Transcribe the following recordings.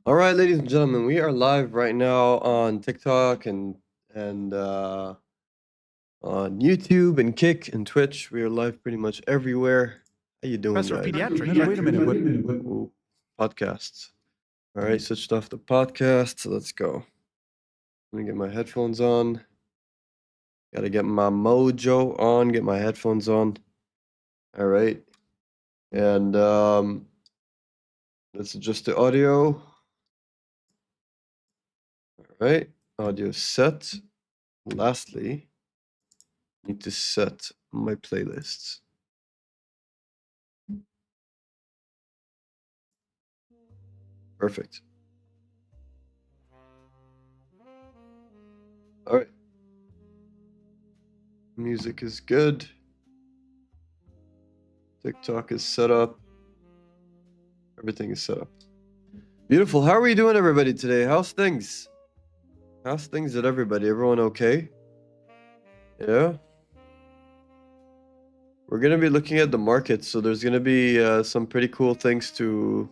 All right, ladies and gentlemen, we are live right now on TikTok and on YouTube and Kick and Twitch. We are live pretty much everywhere. How you doing, Professor of guys? Pediatrics. Wait a minute. What? Ooh, podcasts. All right, switched off the podcast. Let's go. Let me get my headphones on. Got to get my mojo on. Get my headphones on. All right, and let's adjust the audio. All right, audio set. Lastly, need to set my playlists. Perfect. All right. Music is good. TikTok is set up. Everything is set up. Beautiful. How are we doing, everybody, today? How's things? How's things at everybody? Everyone okay? Yeah. We're going to be looking at the market, so there's going to be some pretty cool things to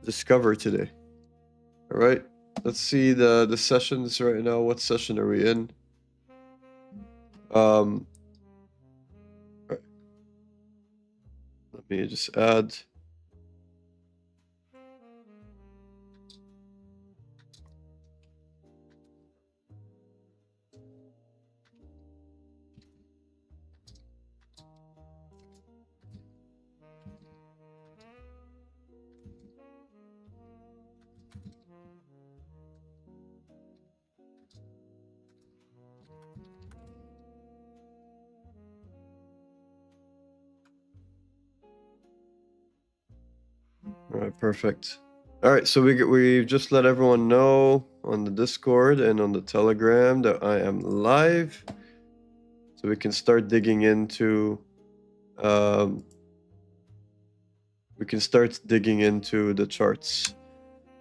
discover today. All right. Let's see the sessions right now. What session are we in? Right. Let me just add. All right, perfect. All right, so we just let everyone know on the Discord and on the Telegram that I am live, so we can start digging into. We can start digging into the charts.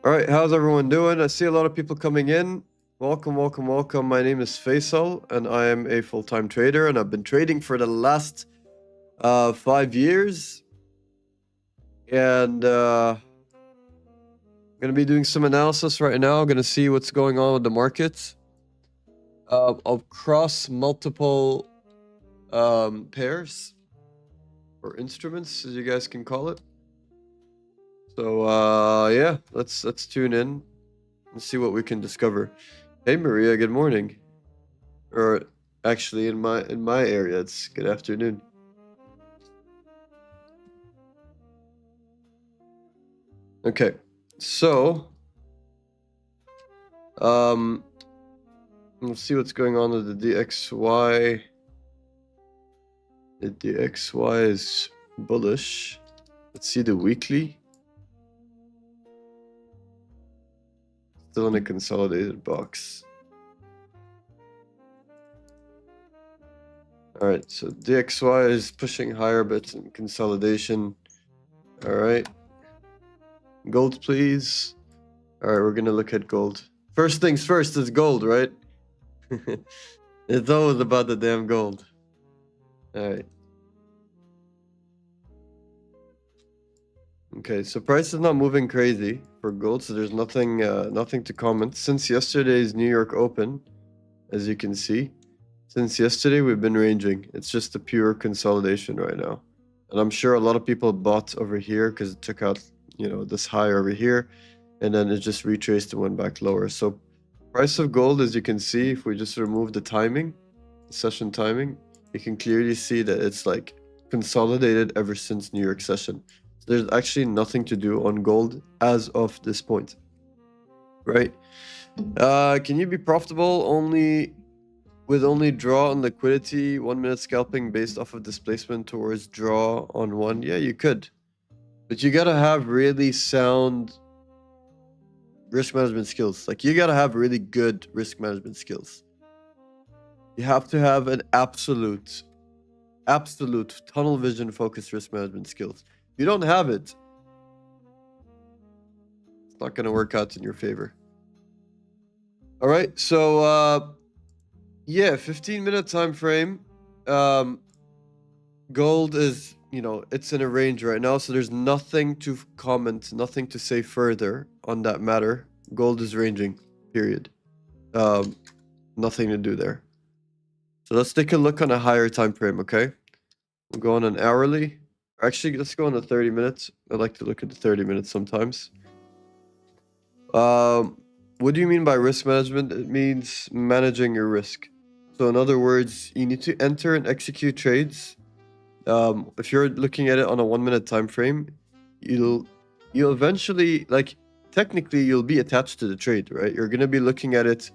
All right, how's everyone doing? I see a lot of people coming in. Welcome, welcome, welcome. My name is Faisal, and I am a full-time trader, and I've been trading for the last 5 years. And I'm going to be doing some analysis right now. I'm going to see what's going on with the market across multiple pairs or instruments, as you guys can call it. So yeah, let's tune in and see what we can discover. Hey Maria, good morning. Or actually, in my area, it's good afternoon. Okay, so let's see what's going on with the DXY. The DXY is bullish. Let's see the weekly. Still in a consolidated box. All right, so DXY is pushing higher, but it's in consolidation. All right. Gold, please. All right, we're gonna look at gold. First things first is gold, right? It's always about the damn gold. All right. Okay, so price is not moving crazy for gold, so there's nothing to comment. Since yesterday's New York Open, as you can see, since yesterday we've been ranging. It's just a pure consolidation right now. And I'm sure a lot of people bought over here because it took out, this high over here, and then it just retraced and went back lower. So price of gold, as you can see, if we just remove the timing, the session timing, you can clearly see that it's like consolidated ever since New York session. So there's actually nothing to do on gold as of this point, right? Can you be profitable with only draw on liquidity, 1 minute scalping based off of displacement towards draw on one? Yeah, you could. But you gotta have really sound risk management skills. Like, you gotta have really good risk management skills. You have to have an absolute tunnel vision focused risk management skills. If you don't have it, it's not gonna work out in your favor. All right, so yeah, 15-minute time frame. Gold is it's in a range right now, so there's nothing to comment, nothing to say further on that matter. Gold is ranging, period. Um, Nothing to do there. So let's take a look on a higher time frame, okay? We'll go on an hourly. Actually, let's go on the 30 minutes. I like to look at the 30 minutes sometimes. What do you mean by risk management? It means managing your risk. So in other words, you need to enter and execute trades. If you're looking at it on a 1 minute time frame, you'll eventually, like, technically you'll be attached to the trade, right? You're gonna be looking at it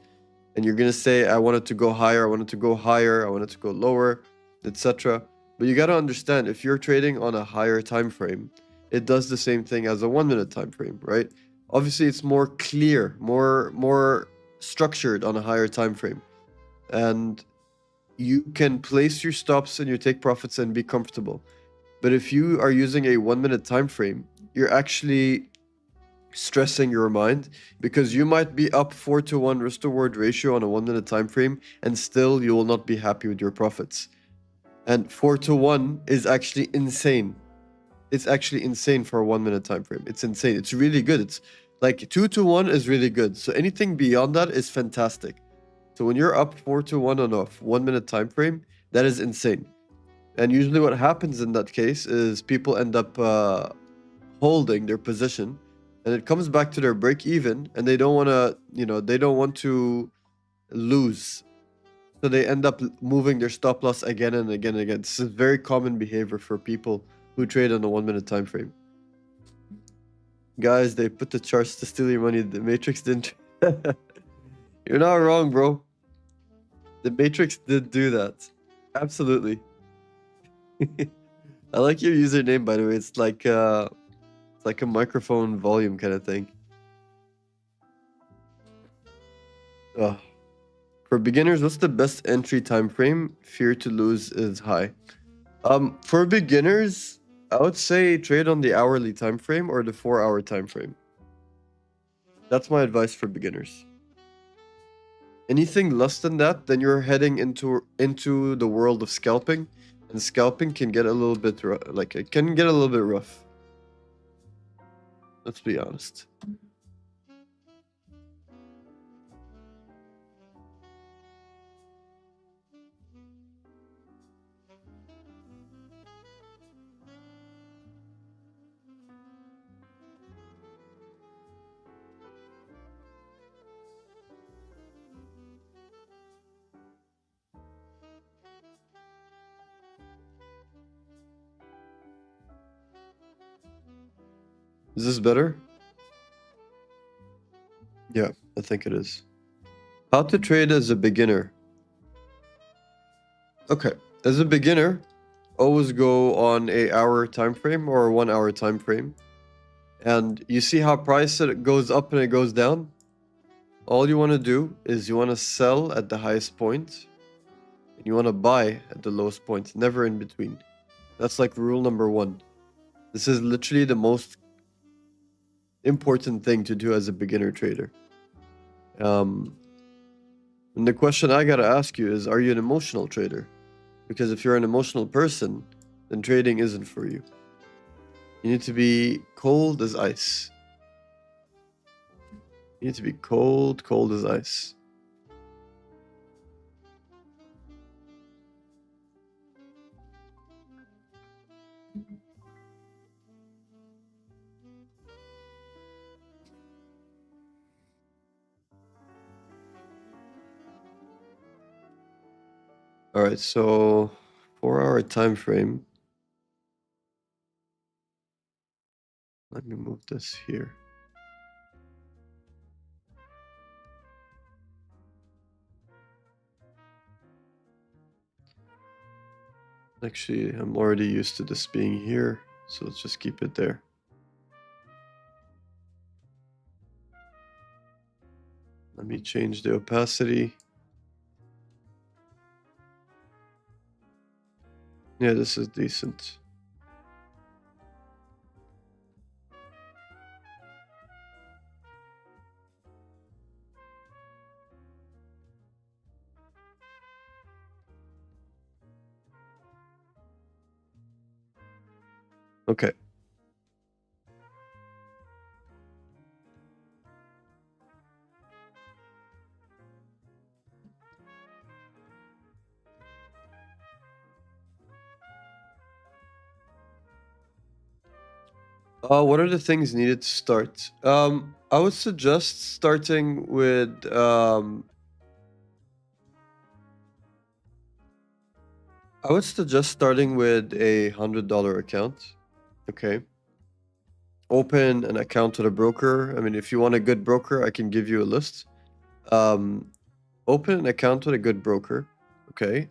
and you're gonna say, I want it to go higher, I want it to go higher, I want it to go lower, etc. But you gotta understand, if you're trading on a higher time frame, it does the same thing as a 1 minute time frame, right? Obviously, it's more clear, more structured on a higher time frame, and you can place your stops and you take profits and be comfortable. But if you are using a 1 minute time frame, you're actually stressing your mind, because you might be up 4-to-1 risk to reward ratio on a 1 minute time frame and still you will not be happy with your profits. And 4-to-1 is actually insane. It's actually insane for a 1 minute time frame. It's insane. It's really good. It's like 2-to-1 is really good. So anything beyond that is fantastic. So when you're up 4-to-1 on a 1 minute time frame, that is insane. And usually what happens in that case is people end up holding their position, and it comes back to their break even, and they don't want to, they don't want to lose. So they end up moving their stop loss again and again and again. This is very common behavior for people who trade on a 1 minute time frame. Guys, they put the charts to steal your money. The Matrix didn't. You're not wrong, bro. The Matrix did do that. Absolutely. I like your username, by the way. It's like a microphone volume kind of thing. Oh. For beginners, what's the best entry time frame? Fear to lose is high. For beginners, I would say trade on the hourly time frame or the 4-hour time frame. That's my advice for beginners. Anything less than that, then you're heading into the world of scalping, and scalping can get a little bit it can get a little bit rough. Let's be honest. Is this better? Yeah, I think it is. How to trade as a beginner. Okay, as a beginner, always go on a hour time frame or a 1 hour time frame, and you see how price it goes up and it goes down. All you want to do is you want to sell at the highest point, and you want to buy at the lowest point, never in between. That's like rule number 1. This is literally the most important thing to do as a beginner trader. And the question I gotta ask you is, are you an emotional trader? Because if you're an emotional person, then trading isn't for you. You need to be cold as ice. You need to be cold as ice. All right, so 4-hour time frame. Let me move this here. Actually, I'm already used to this being here, so let's just keep it there. Let me change the opacity. Yeah, this is decent. Okay. What are the things needed to start? I would suggest starting with a $100 account. Okay. Open an account with a broker. I mean, if you want a good broker, I can give you a list. Um, Open an account with a good broker. Okay.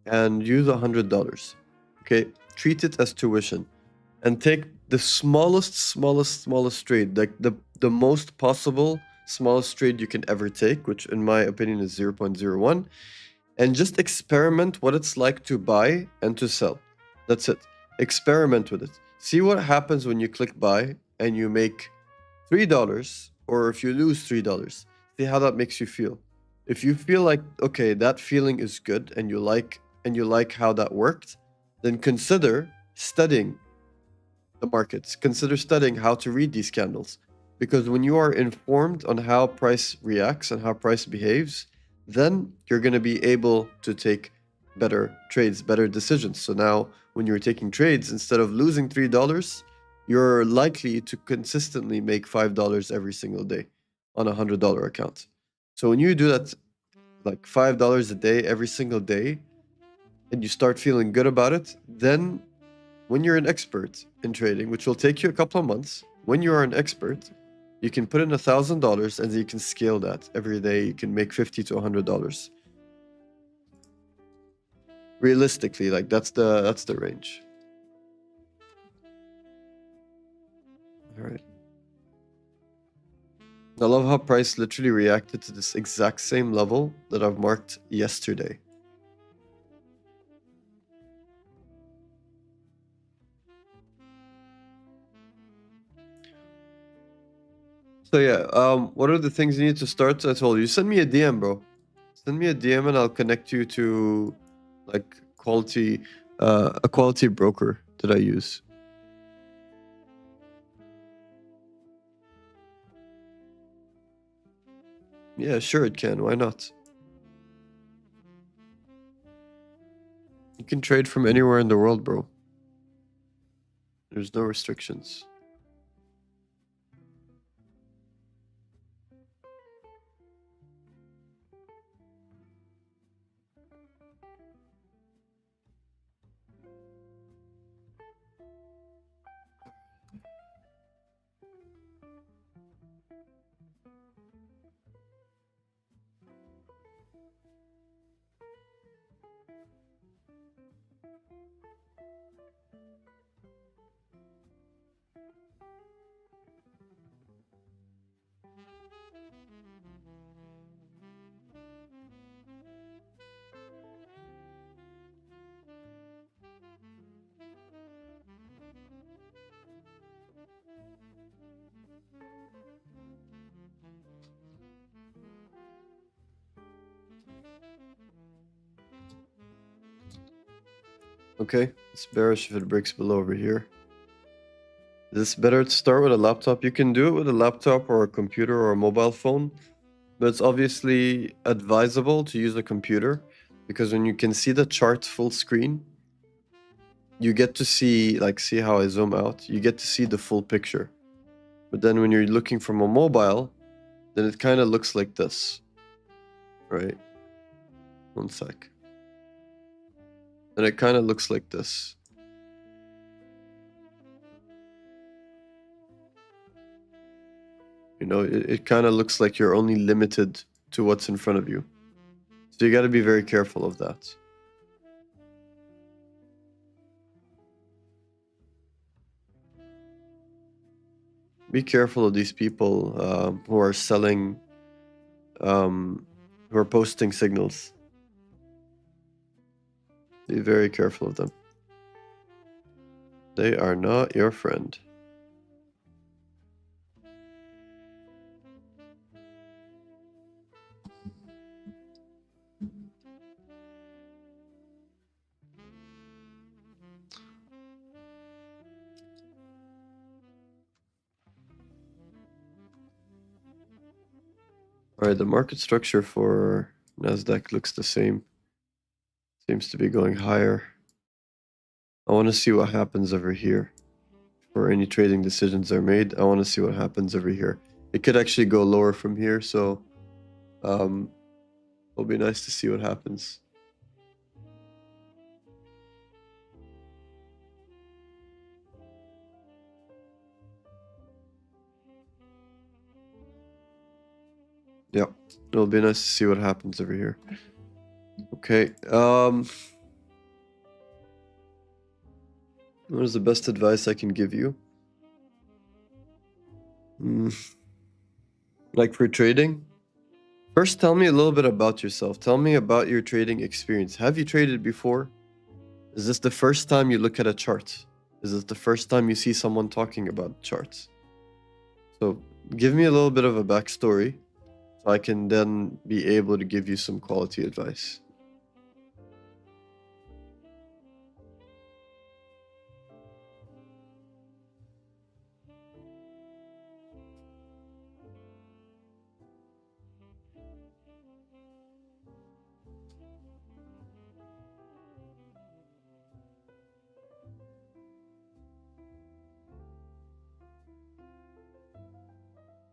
And use $100. Okay. Treat it as tuition and take the smallest trade, like the most possible smallest trade you can ever take, which in my opinion is 0.01, and just experiment what it's like to buy and to sell. That's it. Experiment with it. See what happens when you click buy and you make $3, or if you lose $3. See how that makes you feel. If you feel like, okay, that feeling is good and you like how that worked, then consider studying the markets. Consider studying how to read these candles. Because when you are informed on how price reacts and how price behaves, then you're going to be able to take better trades, better decisions. So now, when you're taking trades, instead of losing $3, you're likely to consistently make $5 every single day on a $100 account. So when you do that, like $5 a day every single day, and you start feeling good about it, then when you're an expert in trading, which will take you a couple of months, when you are an expert, you can put in $1,000 and you can scale that every day. You can make $50 to $100. Realistically, like that's the range. All right. I love how price literally reacted to this exact same level that I've marked yesterday. So yeah, what are the things you need to start? I told you, send me a DM, bro. Send me a DM and I'll connect you to like a quality broker that I use. Yeah, sure it can. Why not? You can trade from anywhere in the world, bro. There's no restrictions. Okay, it's bearish if it breaks below over here. Is this better to start with a laptop? You can do it with a laptop or a computer or a mobile phone, but it's obviously advisable to use a computer because when you can see the chart full screen, you get to see, like, see how I zoom out? You get to see the full picture. But then when you're looking from a mobile, then it kind of looks like this, right? One sec. And it kind of looks like this. You know, it kind of looks like you're only limited to what's in front of you. So you got to be very careful of that. Be careful of these people who are selling, who are posting signals. Be very careful of them. They are not your friend. Alright, the market structure for Nasdaq looks the same. Seems to be going higher. I want to see what happens over here. Before any trading decisions are made, I want to see what happens over here. It could actually go lower from here, so it'll be nice to see what happens. Yeah, it'll be nice to see what happens over here. Okay, what is the best advice I can give you? Like for trading? First, tell me a little bit about yourself. Tell me about your trading experience. Have you traded before? Is this the first time you look at a chart? Is this the first time you see someone talking about charts? So give me a little bit of a backstory so I can then be able to give you some quality advice.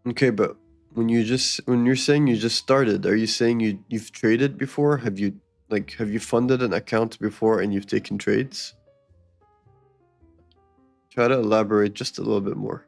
Okay, but when you're saying you just started, are you saying you've traded before? Have you funded an account before and you've taken trades? Try to elaborate just a little bit more.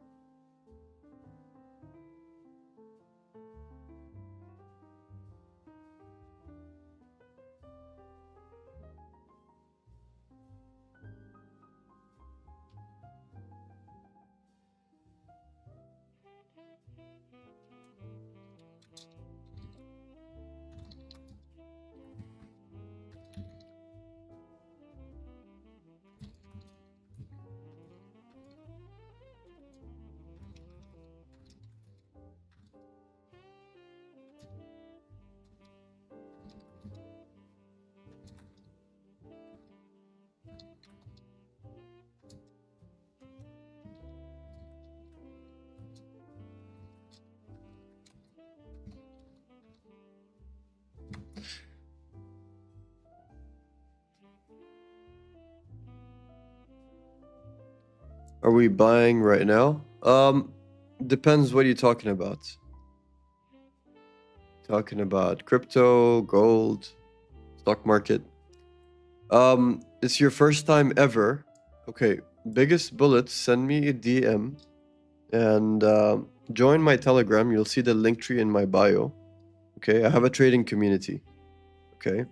Are we buying right now? Depends what you're talking about. Talking about crypto, gold, stock market. It's your first time ever. Okay, biggest bullets, send me a DM and join my Telegram. You'll see the link tree in my bio. Okay, I have a trading community. Okay.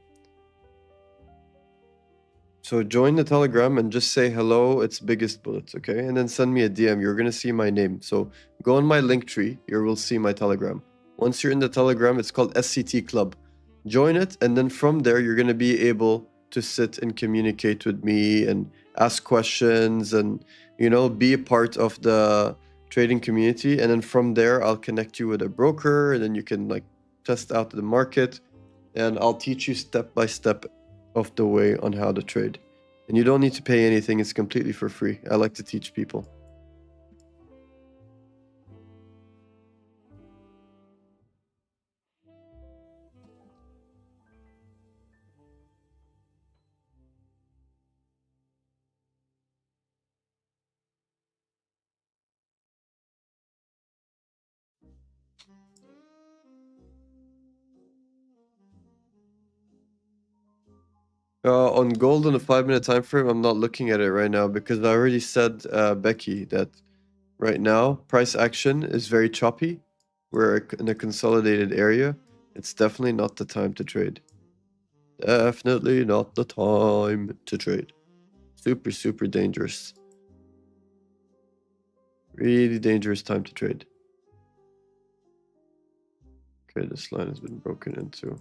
So join the Telegram and just say hello, it's Biggest Bullets, okay? And then send me a DM. You're gonna see my name. So go on my link tree, you will see my Telegram. Once you're in the Telegram, it's called SCT Club. Join it, and then from there you're gonna be able to sit and communicate with me and ask questions and be a part of the trading community. And then from there I'll connect you with a broker, and then you can test out the market, and I'll teach you step by step of the way on how to trade. And you don't need to pay anything, it's completely for free. I like to teach people. On gold on a 5-minute time frame, I'm not looking at it right now because I already said, Becky, that right now price action is very choppy. We're in a consolidated area. It's definitely not the time to trade. Definitely not the time to trade. Super, super dangerous. Really dangerous time to trade. Okay, this line has been broken into.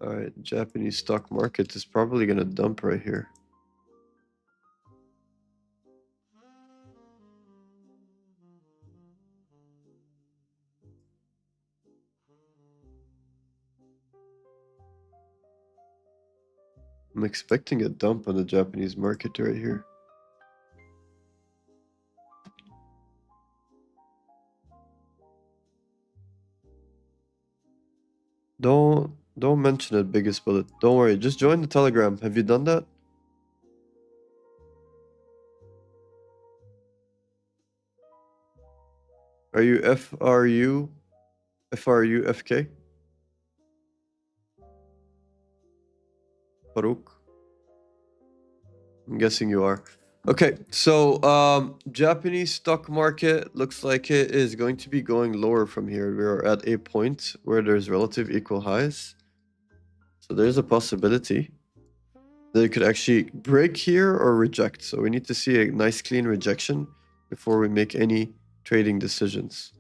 All right, Japanese stock market is probably going to dump right here. I'm expecting a dump on the Japanese market right here. Don't mention it, biggest bullet. Don't worry. Just join the Telegram. Have you done that? Are you FK? Farouk? I'm guessing you are. Okay, so Japanese stock market looks like it is going to be going lower from here. We're at a point where there's relative equal highs. So there's a possibility that it could actually break here or reject. So we need to see a nice clean rejection before we make any trading decisions.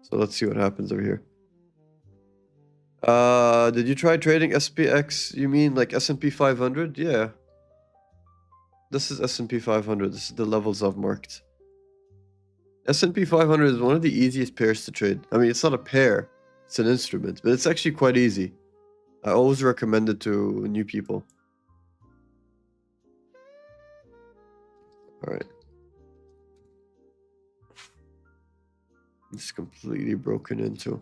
So let's see what happens over here. Did you try trading SPX? You mean like S&P 500? Yeah. This is S&P 500. This is the levels I've marked. S&P 500 is one of the easiest pairs to trade. I mean, it's not a pair. It's an instrument, but it's actually quite easy. I always recommend it to new people. All right. It's completely broken into.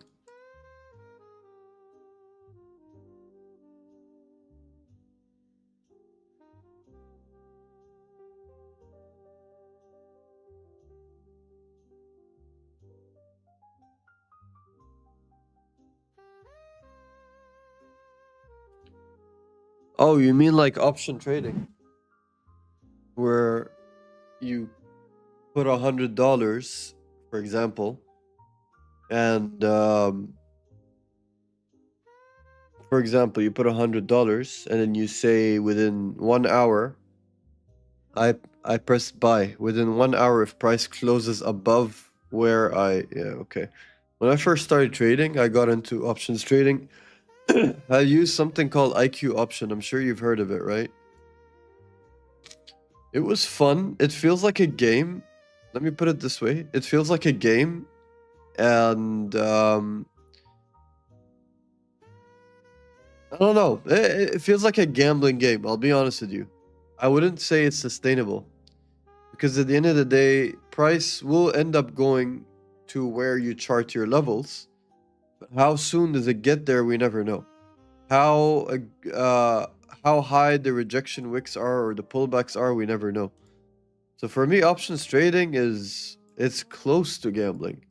Oh, you mean like option trading? Where you put $100, for example, and for example, you put $100 and then you say within 1 hour, I press buy. Within 1 hour, if price closes above where okay. When I first started trading, I got into options trading. I used something called IQ option. I'm sure you've heard of it, right? It was fun. It feels like a game. Let me put it this way. It feels like a game. And I don't know. It feels like a gambling game. I'll be honest with you. I wouldn't say it's sustainable. Because at the end of the day, price will end up going to where you chart your levels. But how soon does it get there? We never know. How high the rejection wicks are or the pullbacks are, we never know. So for me, options trading it's close to gambling.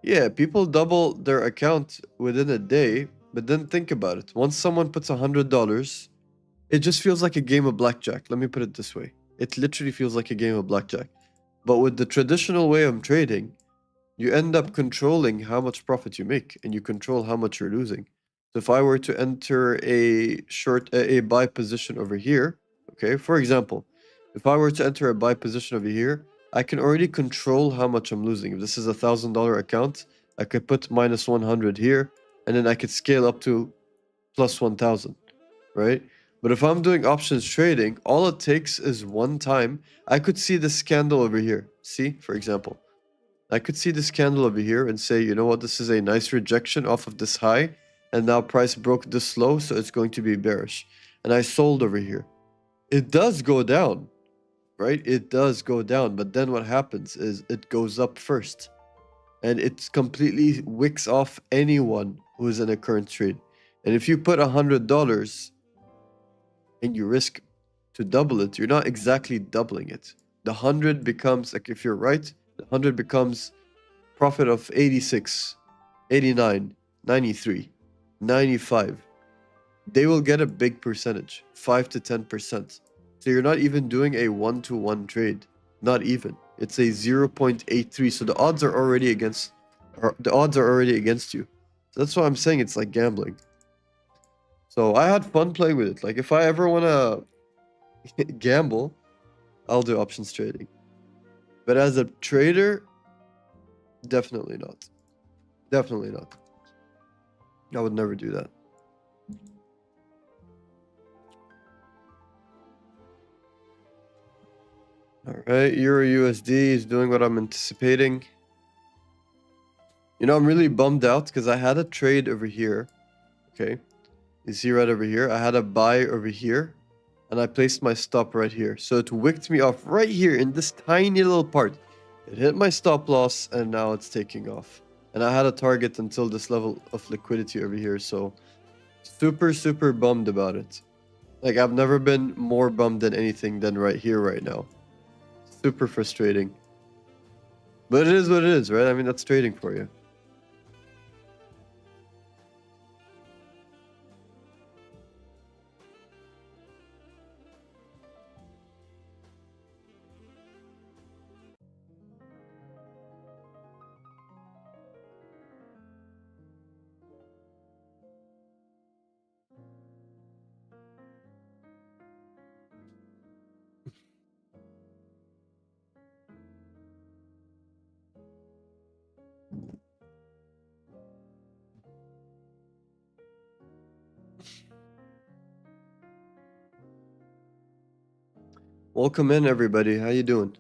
Yeah, people double their account within a day, but then think about it. Once someone puts $100, it just feels like a game of blackjack. Let me put it this way. It literally feels like a game of blackjack. But with the traditional way of trading, you end up controlling how much profit you make and you control how much you're losing. So if I were to enter a buy position over here, okay, for example, if I were to enter a buy position over here, I can already control how much I'm losing. If this is $1,000 account, I could put minus 100 here, and then I could scale up to plus 1,000, right? But if I'm doing options trading, all it takes is one time. I could see this candle over here. See, for example, I could see this candle over here and say, you know what, this is a nice rejection off of this high, and now price broke this low, so it's going to be bearish. And I sold over here. It does go down, right? It does go down, but then what happens is it goes up first. And it completely wicks off anyone who's in a current trade. And if you put $100 and you risk to double it, you're not exactly doubling it. The 100 becomes, like if you're right, the 100 becomes profit of 86, 89, 93, 95. They will get a big percentage, 5 to 10%. So you're not even doing a 1-to-1 trade. Not even. It's a 0.83. So the odds are already against you. So that's why I'm saying it's like gambling. So I had fun playing with it. Like if I ever want to gamble, I'll do options trading. But as a trader, definitely not. Definitely not. I would never do that. All right, Euro USD is doing what I'm anticipating. You know, I'm really bummed out because I had a trade over here. Okay, you see right over here, I had a buy over here, and I placed my stop right here. So it wicked me off right here in this tiny little part. It hit my stop loss, and now it's taking off. and I had a target until this level of liquidity over here, so super bummed about it. Like, I've never been more bummed than anything than right here right now. Super frustrating. But it is what it is, right? I mean, that's trading for you. Welcome in, everybody. How you doing?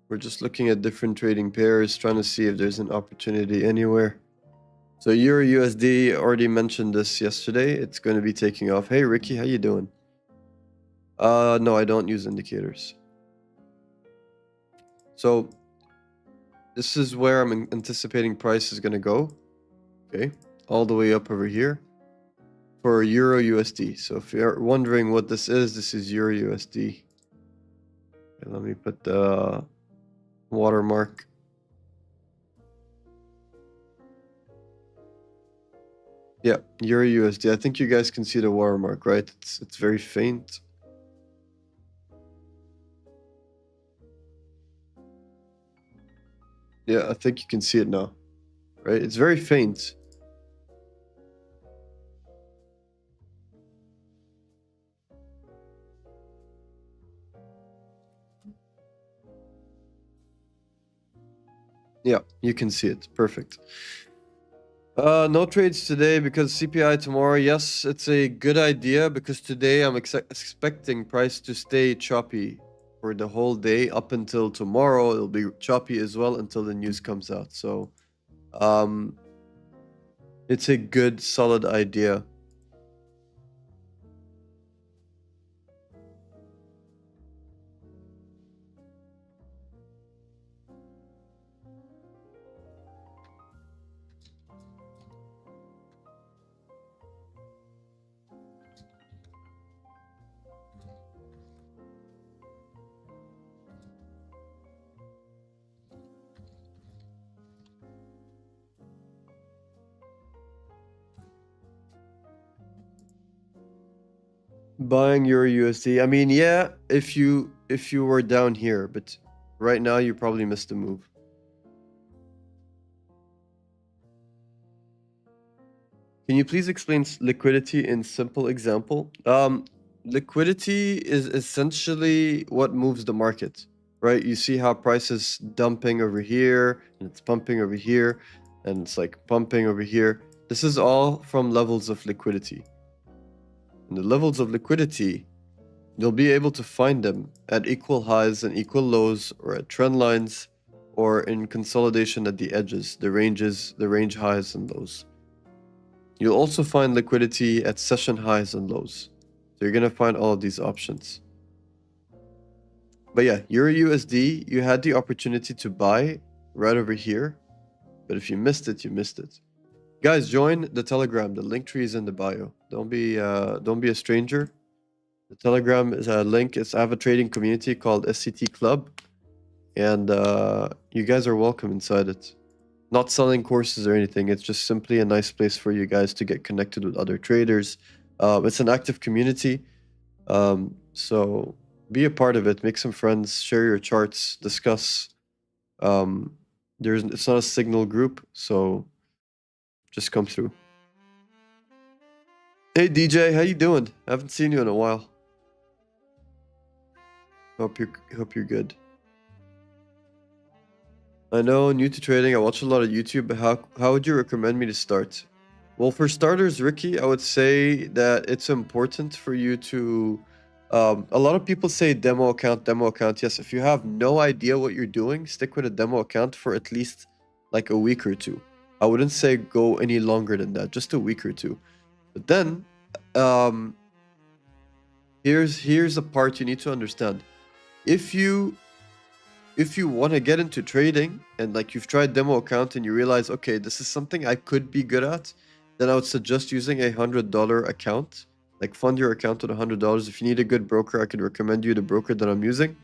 We're just looking at different trading pairs, trying to see if there's an opportunity anywhere. So Euro USD, already mentioned this yesterday. It's going to be taking off. Hey, Ricky, how you doing? No, I don't use indicators. So this is where I'm anticipating price is going to go. Okay, all the way up over here for Euro USD. So if you're wondering what this is Euro USD. Okay, let me put the watermark. Yeah, Euro USD. I think you guys can see the watermark, right? It's very faint. Yeah, I think you can see it now, right? It's very faint. Yeah, you can see it. Perfect. No trades today because CPI tomorrow. Yes, it's a good idea because today I'm expecting price to stay choppy for the whole day up until tomorrow. It'll be choppy as well until the news comes out. So, it's a good, solid idea. Buying your USD. I mean, yeah, if you were down here, but right now you probably missed the move. Can you please explain liquidity in simple example? Liquidity is essentially what moves the market, right? You see how price is dumping over here, and it's pumping over here, and it's like pumping over here. This is all from levels of liquidity. And the levels of liquidity, you'll be able to find them at equal highs and equal lows, or at trend lines, or in consolidation at the edges, the ranges, the range highs and lows. You'll also find liquidity at session highs and lows. So you're going to find all of these options. But yeah, Euro USD, you had the opportunity to buy right over here. But if you missed it, you missed it. Guys, join the Telegram. The link tree is in the bio. Don't be a stranger. The Telegram is a link. I have a trading community called SCT Club. And you guys are welcome inside it. Not selling courses or anything. It's just simply a nice place for you guys to get connected with other traders. It's an active community. So be a part of it. Make some friends. Share your charts. Discuss. It's not a signal group, so just come through. Hey DJ, how you doing? I haven't seen you in a while. Hope you're good. I know, new to trading. I watch a lot of YouTube, but how would you recommend me to start? Well, for starters, Ricky, I would say that it's important for you to. A lot of people say demo account, demo account. Yes, if you have no idea what you're doing, stick with a demo account for at least like a week or two. I wouldn't say go any longer than that, just a week or two. But then, here's a part you need to understand. If you if you want to get into trading and like you've tried demo account and you realize, okay, this is something I could be good at, then I would suggest using a $100 account. Like fund your account with $100. If you need a good broker, I could recommend you the broker that I'm using.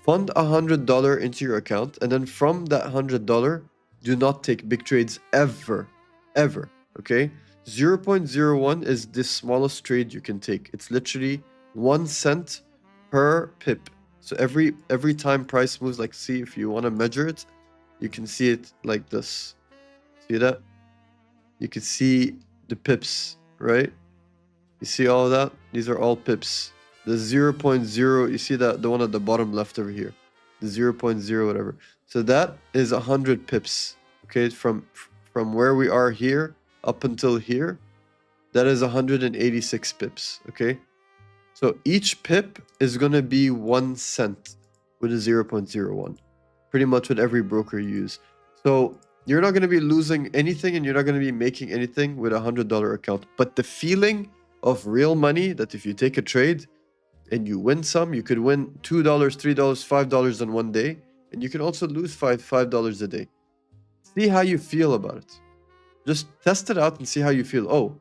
Fund $100 into your account, and then from that $100, do not take big trades ever, ever. Okay, 0.01 is the smallest trade you can take. It's literally 1 cent per pip. So every time price moves, like see if you want to measure it, you can see it like this. See that? You can see the pips, right? You see all of that? These are all pips. The 0.0, you see that the one at the bottom left over here, the 0.0 whatever. So that is 100 pips. Okay, from where we are here up until here, that is 186 pips. Okay, so each pip is gonna be 1 cent with a 0.01, pretty much with every broker you use. So you're not gonna be losing anything, and you're not gonna be making anything with a $100 account. But the feeling of real money, that if you take a trade and you win some, you could win $2, $3, $5 in one day, and you can also lose $5 a day. See how you feel about it. Just test it out and see how you feel. Oh,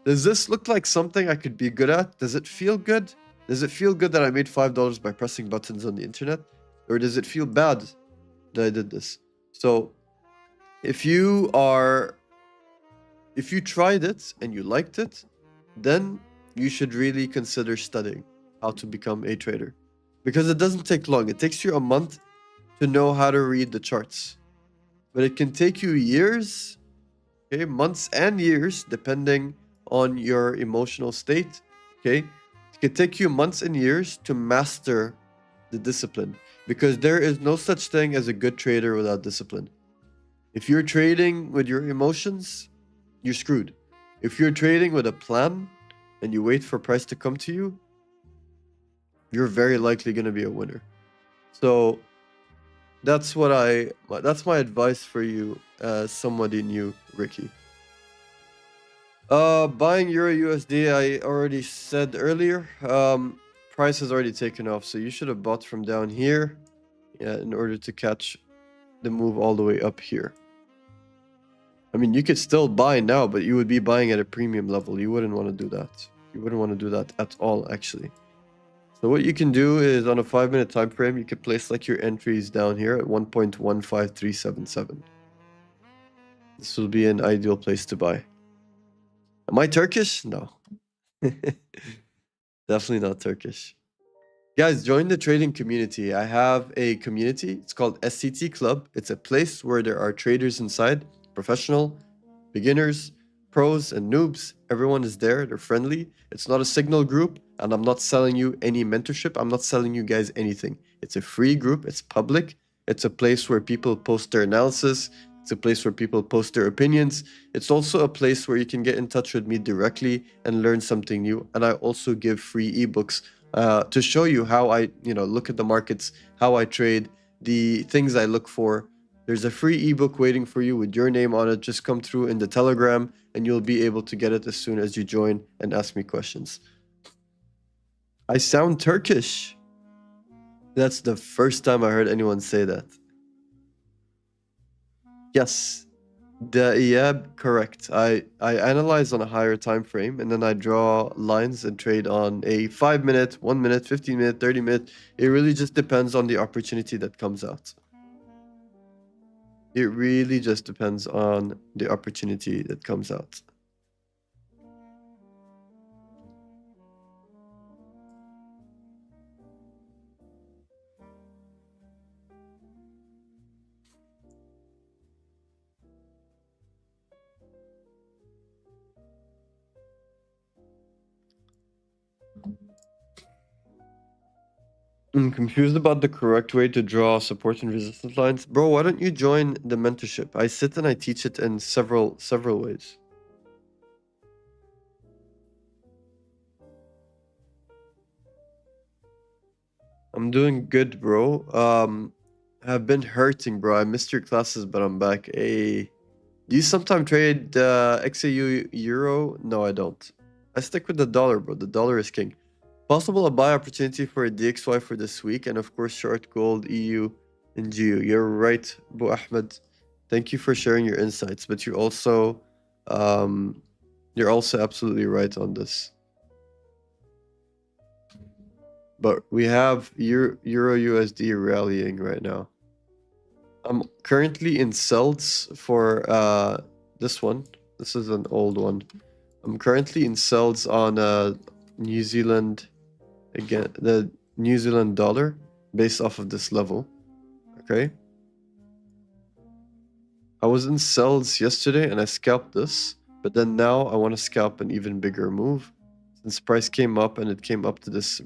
does this look like something I could be good at? Does it feel good? Does it feel good that I made $5 by pressing buttons on the internet? Or does it feel bad that I did this? So if you tried it and you liked it, then you should really consider studying how to become a trader, because it doesn't take long. It takes you a month to know how to read the charts, but it can take you years, okay, months and years, depending on your emotional state. Okay, it can take you months and years to master the discipline, because there is no such thing as a good trader without discipline. If you're trading with your emotions, you're screwed. If you're trading with a plan and you wait for price to come to you, you're very likely going to be a winner. So that's my advice for you as somebody new, Ricky. Buying Euro USD, I already said earlier. Price has already taken off, so you should have bought from down here, in order to catch the move all the way up here. I mean, you could still buy now, but you would be buying at a premium level. You wouldn't want to do that. You wouldn't want to do that at all, actually. So what you can do is, on a 5-minute time frame, you could place like your entries down here at 1.15377. This will be an ideal place to buy. Am I Turkish? No. Definitely not Turkish. Guys, join the trading community. I have a community. It's called SCT Club. It's a place where there are traders inside, professional, beginners, pros, and noobs. Everyone is there. They're friendly. It's not a signal group, and I'm not selling you any mentorship. I'm not selling you guys anything. It's a free group. It's public. It's a place where people post their analysis. It's a place where people post their opinions. It's also a place where you can get in touch with me directly and learn something new. And I also give free ebooks to show you how I, look at the markets, how I trade, the things I look for. There's a free ebook waiting for you with your name on it. Just come through in the Telegram and you'll be able to get it as soon as you join and ask me questions. I sound Turkish. That's the first time I heard anyone say that. Yes, the IAB, correct. I analyze on a higher time frame, and then I draw lines and trade on a 5-minute, 1 minute, 15-minute, 30-minute. It really just depends on the opportunity that comes out. It really just depends on the opportunity that comes out. I'm confused about the correct way to draw support and resistance lines. Bro, why don't you join the mentorship? I sit and I teach it in several ways. I'm doing good, bro. I've been hurting, bro. I missed your classes, but I'm back. Do you sometimes trade XAU Euro? No, I don't. I stick with the dollar, bro. The dollar is king. Possible a buy opportunity for a DXY for this week, and of course short gold EU in Geo. You're right, Bu Ahmed. Thank you for sharing your insights, but um, you're also absolutely right on this. But we have Euro USD rallying right now. I'm currently in sells for this one. This is an old one. I'm currently in sells on New Zealand, again, the New Zealand dollar based off of this level. Okay. I was in sells yesterday and I scalped this, but then now I want to scalp an even bigger move. Since price came up and it came up to this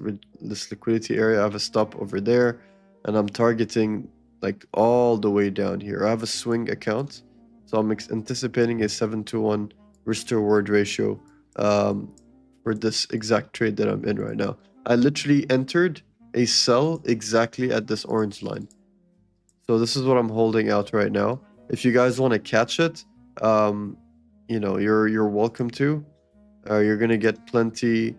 liquidity area, I have a stop over there and I'm targeting like all the way down here. I have a swing account, so I'm anticipating a 7-to-1 risk to reward ratio for this exact trade that I'm in right now. I literally entered a sell exactly at this orange line. So this is what I'm holding out right now. If you guys want to catch it, you know, you're welcome to. You're gonna get plenty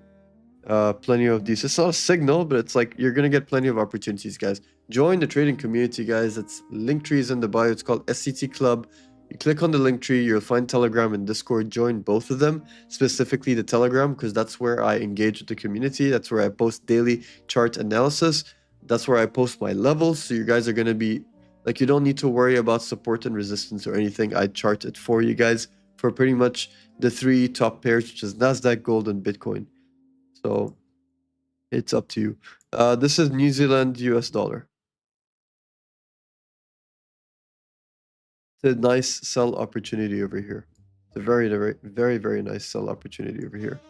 of these. It's not a signal, but it's like you're gonna get plenty of opportunities, guys. Join the trading community, guys. It's Linktree is in the bio. It's called SCT Club. You click on the Linktree, you'll find Telegram and Discord. Join both of them, specifically the Telegram, because that's where I engage with the community. That's where I post daily chart analysis. That's where I post my levels. So you guys are gonna be like, you don't need to worry about support and resistance or anything. I chart it for you guys for pretty much the 3 top pairs, which is Nasdaq, Gold, and Bitcoin. So it's up to you. This is New Zealand US dollar. It's a nice sell opportunity over here. It's a very, very, very, very nice sell opportunity over here.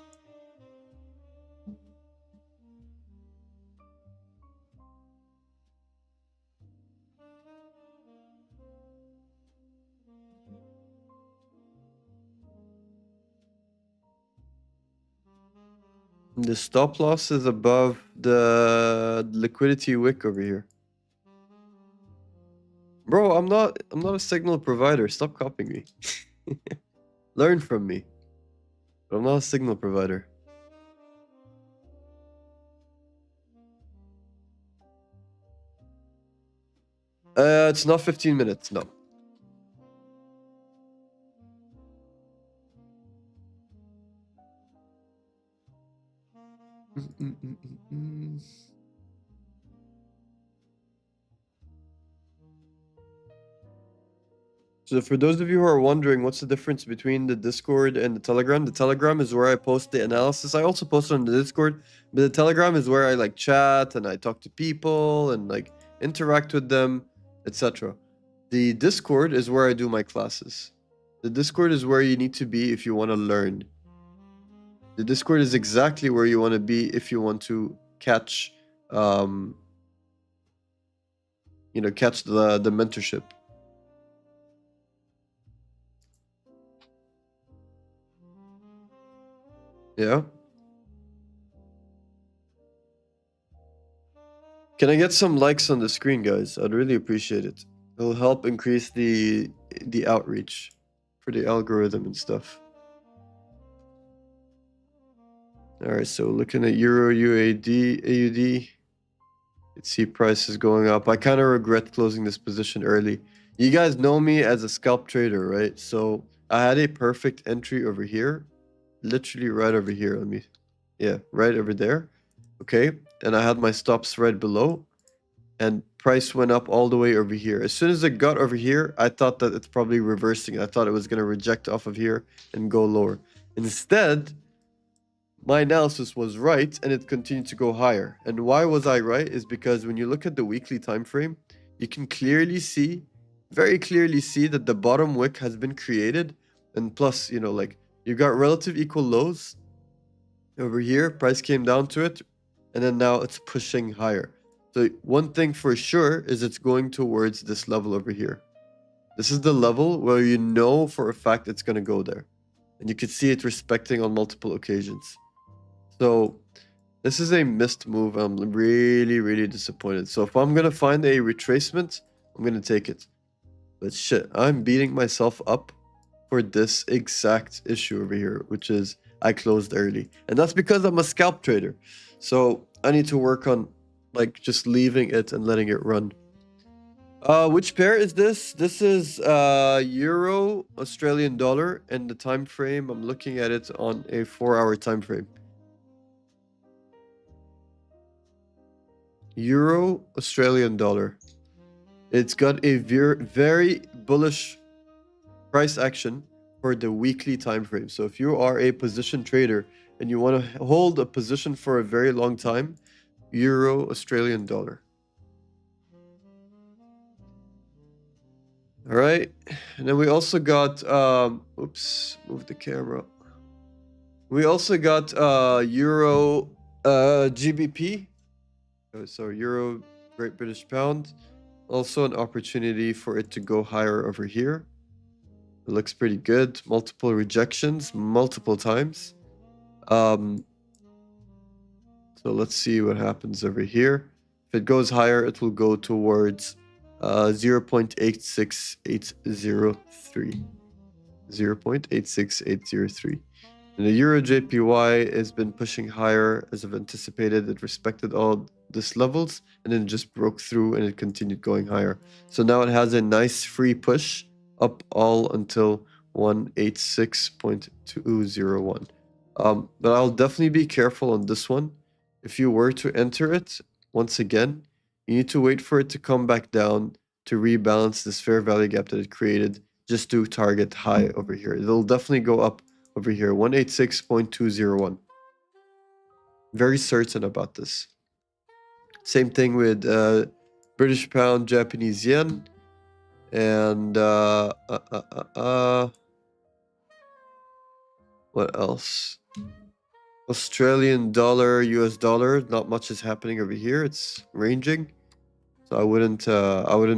The stop loss is above the liquidity wick over here. Bro, I'm not a signal provider. Stop copying me. Learn from me. But I'm not a signal provider. It's not 15 minutes, no. So for those of you who are wondering what's the difference between the Discord and the Telegram is where I post the analysis. I also post it on the Discord, but the Telegram is where I like chat and I talk to people and like interact with them, etc. The Discord is where I do my classes. The Discord is where you need to be if you want to learn. The Discord is exactly where you want to be if you want to catch, catch the mentorship. Yeah. Can I get some likes on the screen, guys? I'd really appreciate it. It'll help increase the outreach for the algorithm and stuff. All right, so looking at Euro AUD, let's see prices going up. I kind of regret closing this position early. You guys know me as a scalp trader, right? So I had a perfect entry over here, literally right over here. Right over there. Okay, and I had my stops right below, and price went up all the way over here. As soon as it got over here, I thought that it's probably reversing. I thought it was going to reject off of here and go lower. Instead, my analysis was right and it continued to go higher. And why was I right is because when you look at the weekly time frame, you can clearly see, very clearly see that the bottom wick has been created. And plus, you got relative equal lows over here. Price came down to it, and then now it's pushing higher. So one thing for sure is it's going towards this level over here. This is the level where you know for a fact it's going to go there. And you could see it respecting on multiple occasions. So this is a missed move. I'm really, really disappointed. So if I'm going to find a retracement, I'm going to take it. But shit, I'm beating myself up for this exact issue over here, which is I closed early. And that's because I'm a scalp trader. So I need to work on like just leaving it and letting it run. Which pair is this? This is Euro Australian dollar, and the time frame, I'm looking at it on a 4-hour time frame. Euro Australian dollar. It's got a very bullish price action for the weekly time frame. So if you are a position trader and you want to hold a position for a very long time, Euro Australian dollar. All right. And then we also got oops, move the camera. We also got Euro GBP. So Euro Great British Pound. Also an opportunity for it to go higher over here. It looks pretty good. Multiple rejections, multiple times. So let's see what happens over here. If it goes higher, it will go towards 0.86803. 0.86803. And the Euro JPY has been pushing higher as I've anticipated. It respected all these levels and then just broke through and it continued going higher. So now it has a nice free push up all until 186.201. But I'll definitely be careful on this one. If you were to enter it, once again, you need to wait for it to come back down to rebalance this fair value gap that it created just to target high over here. It'll definitely go up over here, 186.201. Very certain about this. Same thing with British pound, Japanese yen, and what else? Australian dollar, US dollar. Not much is happening over here. It's ranging, so I wouldn't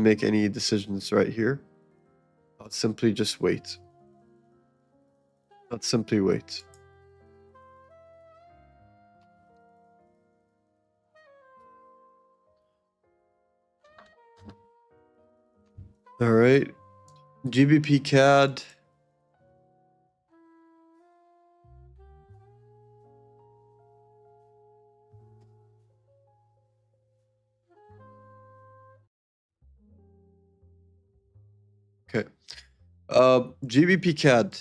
make any decisions right here. I'll simply just wait. I'll simply wait. All right, GBP CAD. Okay. GBP CAD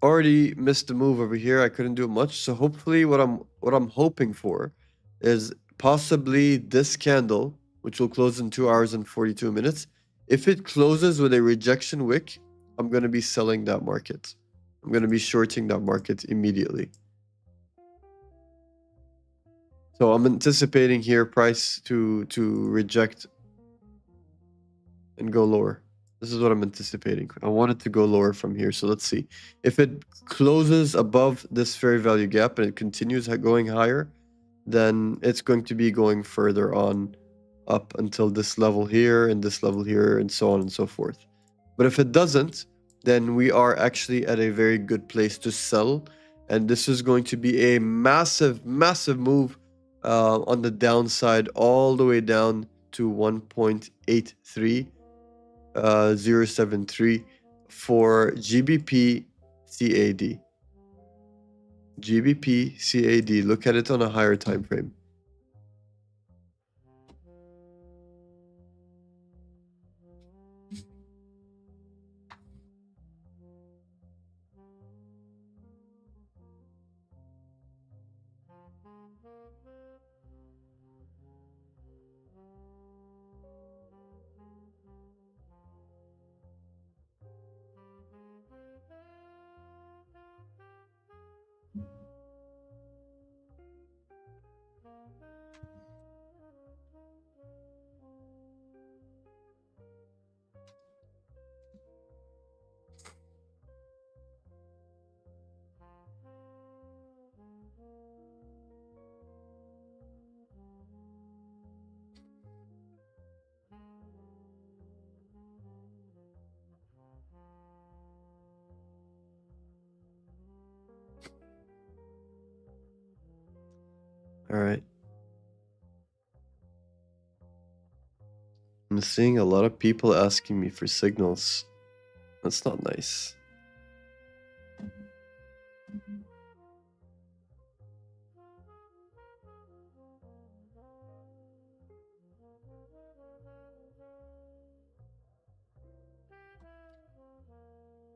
already missed the move over here. I couldn't do much. So hopefully what I'm hoping for is possibly this candle, which will close in 2 hours and 42 minutes. If it closes with a rejection wick, I'm going to be selling that market. I'm going to be shorting that market immediately. So I'm anticipating here price to reject and go lower. This is what I'm anticipating. I want it to go lower from here. So let's see. If it closes above this fair value gap and it continues going higher, then it's going to be going further on up until this level here and this level here and so on and so forth. But if it doesn't, then we are actually at a very good place to sell. And this is going to be a massive, massive move on the downside all the way down to 1.83. 073 for GBP CAD. GBP CAD. Look at it on a higher time frame. All right. I'm seeing a lot of people asking me for signals. That's not nice.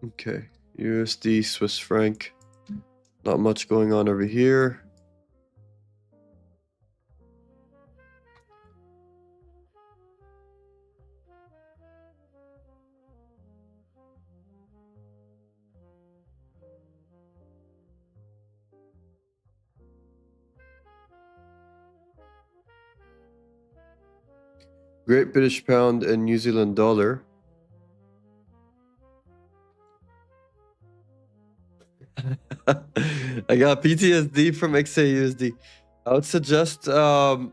Okay, USD, Swiss franc. Not much going on over here. Great British Pound and New Zealand Dollar. I got PTSD from XAUSD. I would suggest, well,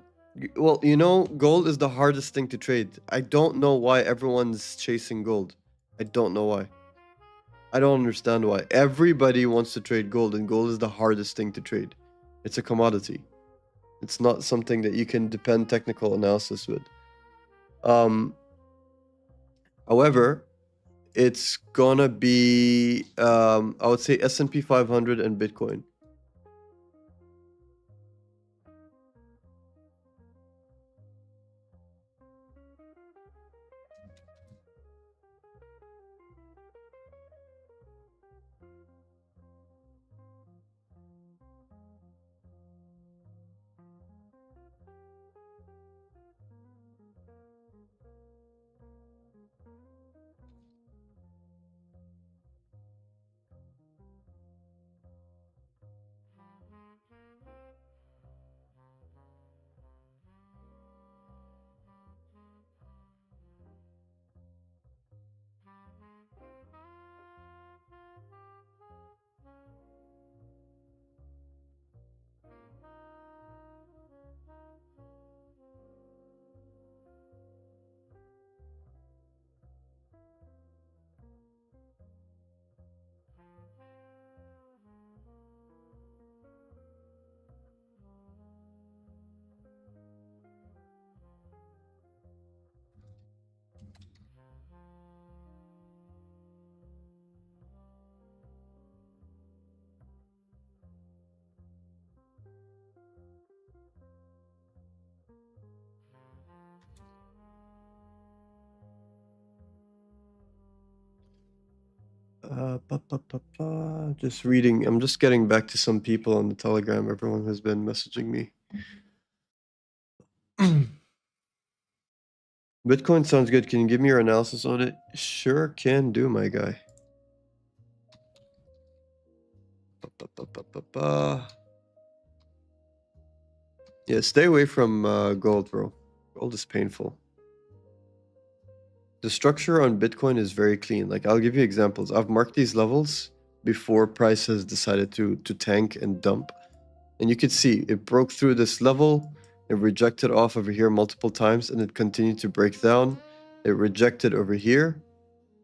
you know, gold is the hardest thing to trade. I don't know why everyone's chasing gold. I don't know why. I don't understand why. Everybody wants to trade gold, and gold is the hardest thing to trade. It's a commodity. It's not something that you can depend technical analysis with. Um, However, it's gonna be, I would say S&P 500 and Bitcoin. Just reading. I'm just getting back to some people on the Telegram. Everyone has been messaging me. Bitcoin sounds good. Can you give me your analysis on it? Sure can do, my guy. Yeah, stay away from gold, bro. Gold is painful. The structure on Bitcoin is very clean. Like, I'll give you examples. I've marked these levels before price has decided to tank and dump. And you could see it broke through this level, it rejected off over here multiple times, and it continued to break down. It rejected over here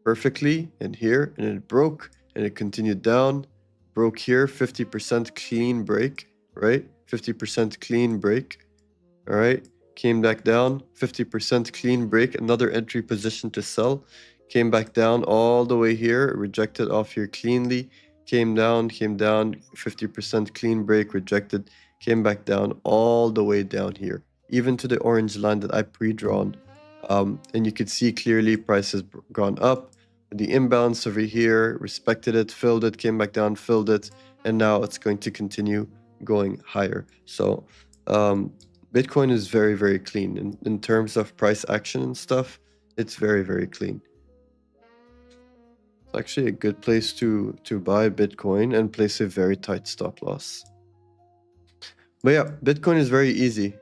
perfectly, and here, and it broke, and it continued down, broke here, 50% clean break, right? 50% clean break, all right? Came back down, 50% clean break, another entry position to sell, came back down all the way here, rejected off here cleanly, came down, 50% clean break, rejected, came back down all the way down here, even to the orange line that I pre-drawn. And you could see clearly price has gone up. The imbalance over here, respected it, filled it, came back down, filled it, and now it's going to continue going higher. So Bitcoin is very, very clean. In terms of price action and stuff, it's very, very clean. It's actually a good place to buy Bitcoin and place a very tight stop loss. But yeah, Bitcoin is very easy.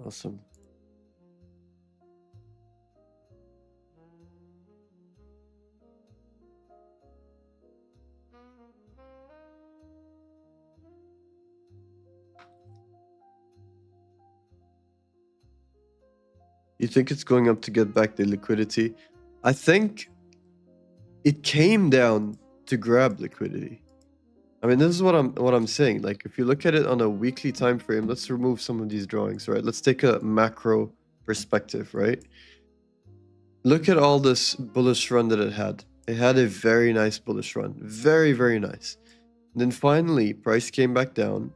Awesome. You think it's going up to get back the liquidity? I think it came down to grab liquidity. I mean, this is what I'm saying. Like, if you look at it on a weekly time frame, let's remove some of these drawings, right? Let's take a macro perspective, right? Look at all this bullish run that it had. It had a very nice bullish run. Very, very nice. And then finally, price came back down.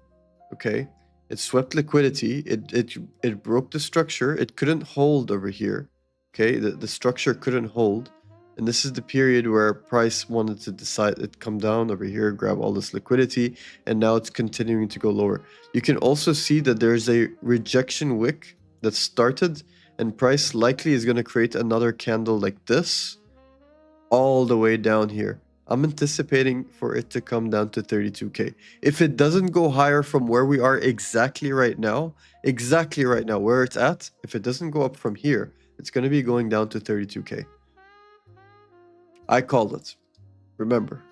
Okay. It swept liquidity. It broke the structure. It couldn't hold over here. Okay. The structure couldn't hold. And this is the period where price wanted to decide it come down over here, grab all this liquidity, and now it's continuing to go lower. You can also see that there's a rejection wick that started, and price likely is going to create another candle like this all the way down here. I'm anticipating for it to come down to 32K. If it doesn't go higher from where we are exactly right now, where it's at, if it doesn't go up from here, it's going to be going down to 32K. I called it. Remember.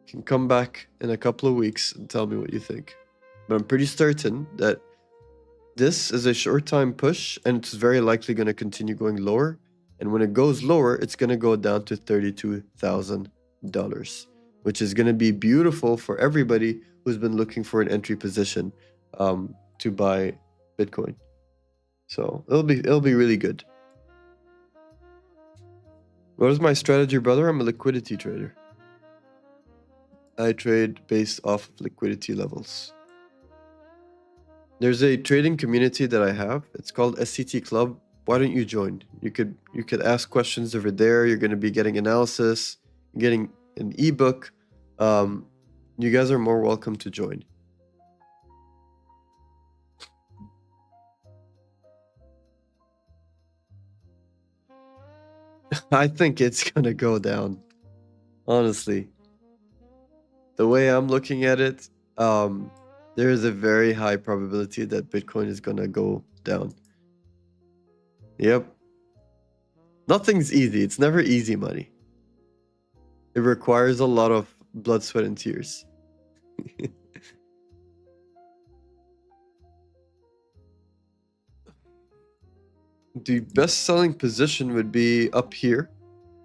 You can come back in a couple of weeks and tell me what you think. But I'm pretty certain that this is a short time push, and it's very likely going to continue going lower. And when it goes lower, it's going to go down to $32,000, which is going to be beautiful for everybody who's been looking for an entry position to buy Bitcoin. So it'll be really good. What is my strategy, brother? I'm a liquidity trader. I trade based off of liquidity levels. There's a trading community that I have. It's called SCT Club. Why don't you join? You could ask questions over there. You're going to be getting analysis, getting an ebook. You guys are more welcome to join. I think it's going to go down. Honestly. The way I'm looking at it, there is a very high probability that Bitcoin is going to go down. Yep. Nothing's easy. It's never easy money. It requires a lot of blood, sweat, and tears. The best selling position would be up here,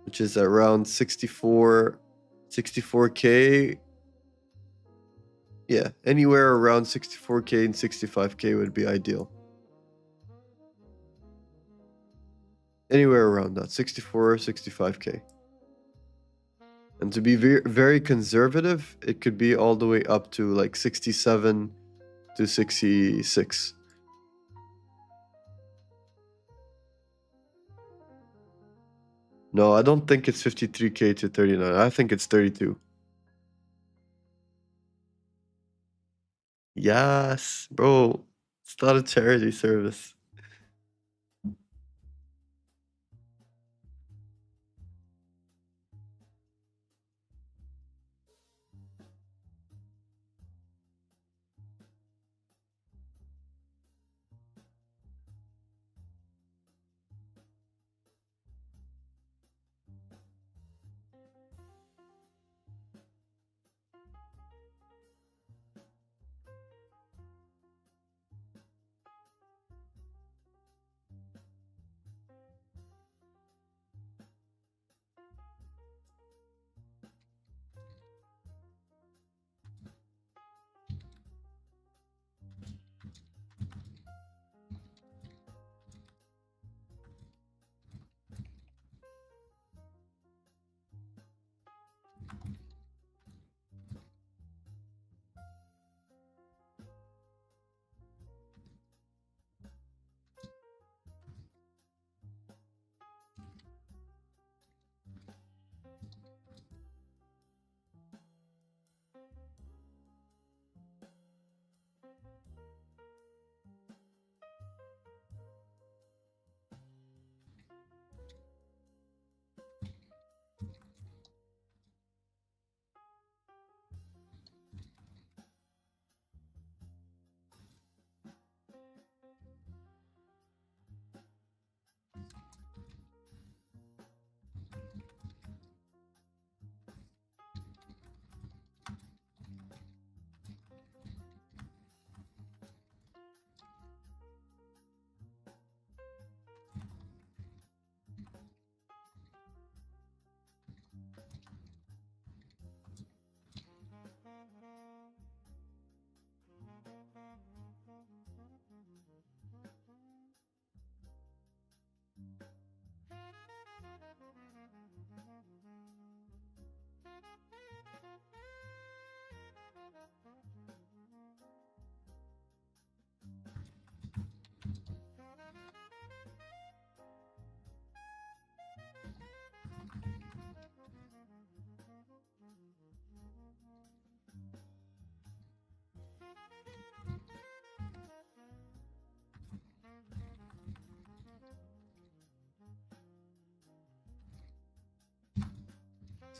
which is around 64K. Yeah, anywhere around 64K and 65K would be ideal. Anywhere around that, 64 or 65K. And to be very conservative, it could be all the way up to like 67 to 66. No, I don't think it's 53K to 39. I think it's 32. Yes, bro. It's not a charity service.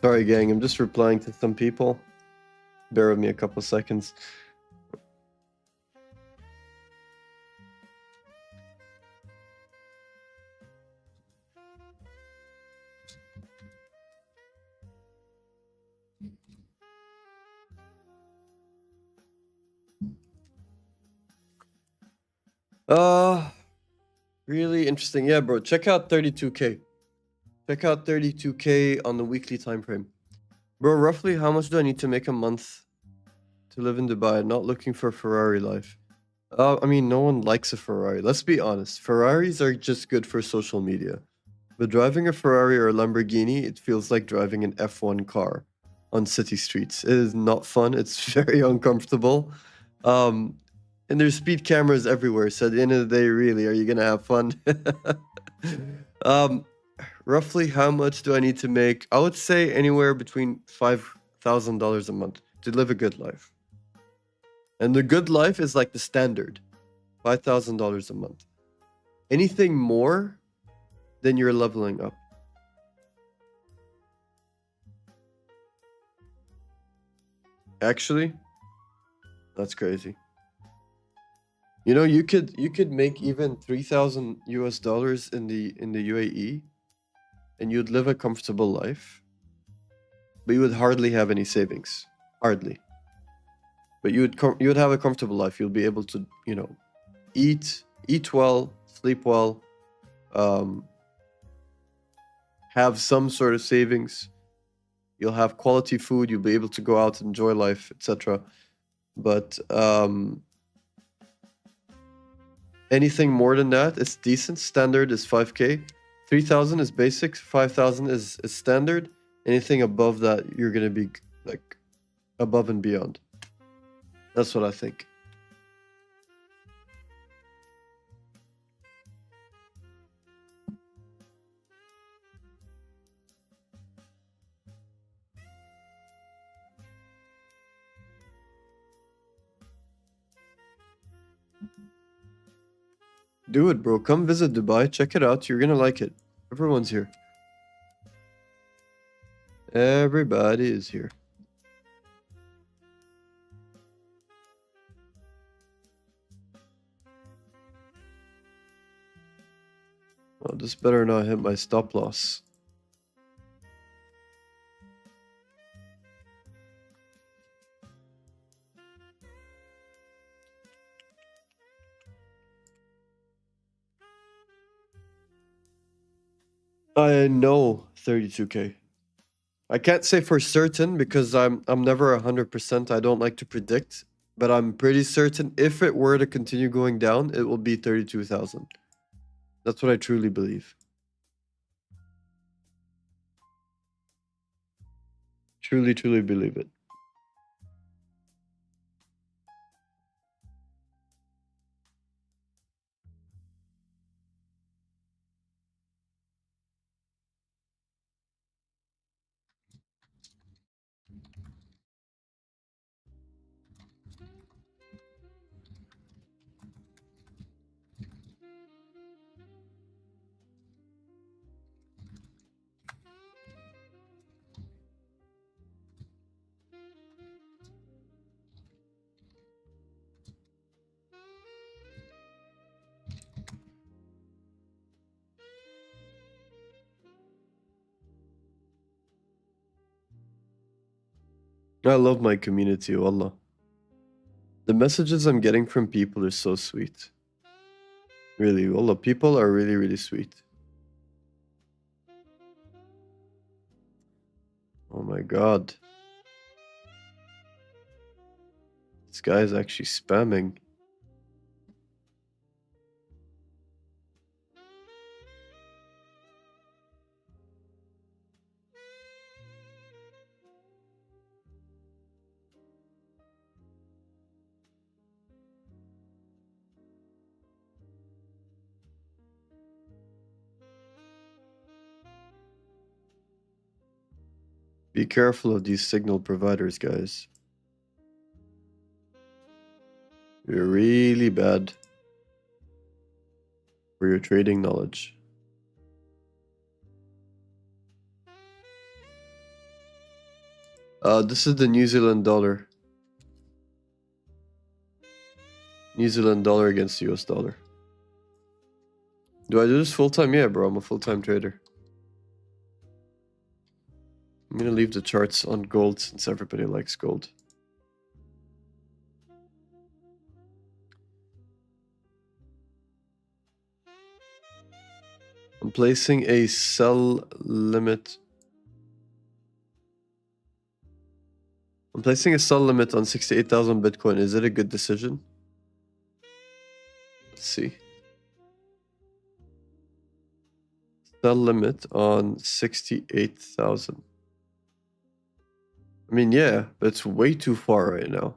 Sorry, gang. I'm just replying to some people. Bear with me a couple seconds. Really interesting. Yeah, bro. Check out 32K. Check out 32K on the weekly time frame. Bro, roughly how much do I need to make a month to live in Dubai? Not looking for Ferrari life. I mean, no one likes a Ferrari. Let's be honest. Ferraris are just good for social media. But driving a Ferrari or a Lamborghini, it feels like driving an F1 car on city streets. It is not fun. It's very uncomfortable. Um, and there's speed cameras everywhere. So at the end of the day, really, are you gonna have fun? um, roughly how much do I need to make? I would say anywhere between $5,000 a month to live a good life. And the good life is like the standard, $5,000 a month. Anything more, then you're leveling up. Actually, that's crazy. You know, you could make even 3,000 US dollars in the UAE, and you'd live a comfortable life, but you would hardly have any savings, hardly. But you would have a comfortable life. You'll be able to, you know, eat well, sleep well, um, have some sort of savings. You'll have quality food. You'll be able to go out and enjoy life, etc. But anything more than that is decent. Standard is 5K. 3,000 is basic. 5,000 is standard. Anything above that, you're gonna be like above and beyond. That's what I think. Do it, bro. Come visit Dubai. Check it out. You're gonna like it. Everyone's here. Everybody is here. Oh, this better not hit my stop loss. I know 32K. I can't say for certain because I'm never 100%. I don't like to predict, but I'm pretty certain if it were to continue going down, it will be 32,000. That's what I truly believe. Truly, truly believe it. I love my community, wallah. The messages I'm getting from people are so sweet. Really, wallah, people are really, really sweet. Oh my god. This guy is actually spamming. Be careful of these signal providers, guys. You're really bad for your trading knowledge. This is the New Zealand dollar. New Zealand dollar against US dollar. Do I do this full time? Yeah, bro. I'm a full time trader. I'm gonna leave the charts on gold since everybody likes gold. I'm placing a sell limit. I'm placing a sell limit on 68,000 Bitcoin. Is it a good decision? Let's see. Sell limit on 68,000. I mean, yeah, but it's way too far right now.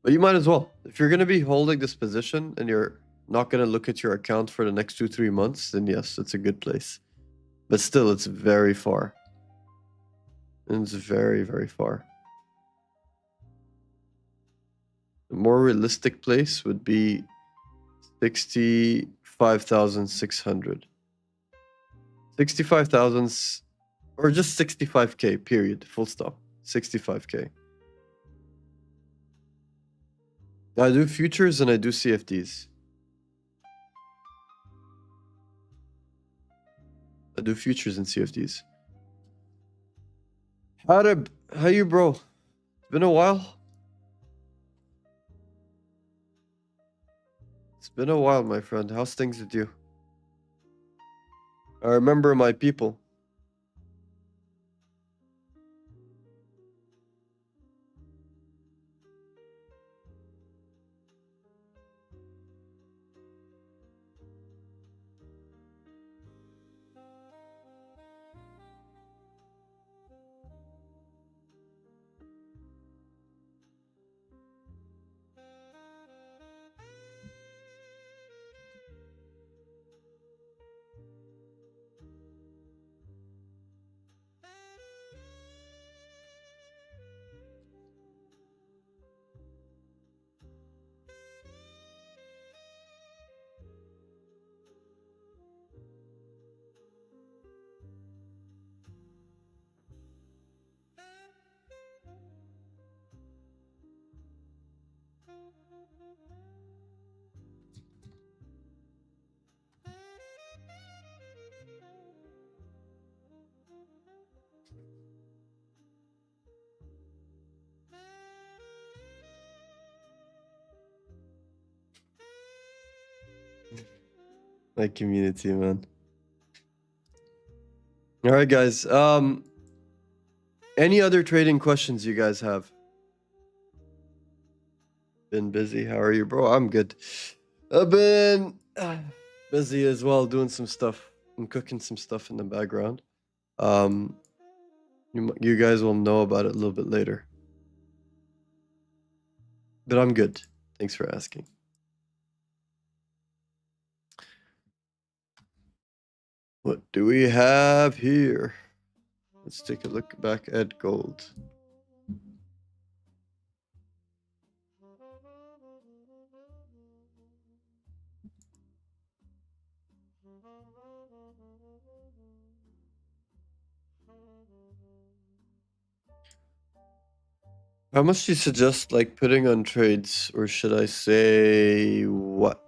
But you might as well. If you're going to be holding this position and you're not going to look at your account for the next 2-3 months, then yes, it's a good place. But still, it's very far. And it's very, very far. A more realistic place would be 65,600. 65,000 or just 65K, period, full stop. 65K. I do futures and I do CFDs. I do futures and CFDs. How you, bro? It's been a while. It's been a while, my friend. How's things with you? I remember my people. My community, man. All right, guys. Any other trading questions you guys have? Been busy. How are you, bro? I'm good. I've been busy as well, doing some stuff. I'm cooking some stuff in the background. You guys will know about it a little bit later. But I'm good. Thanks for asking. What do we have here? Let's take a look back at gold. How much do you suggest like putting on trades, or should I say what?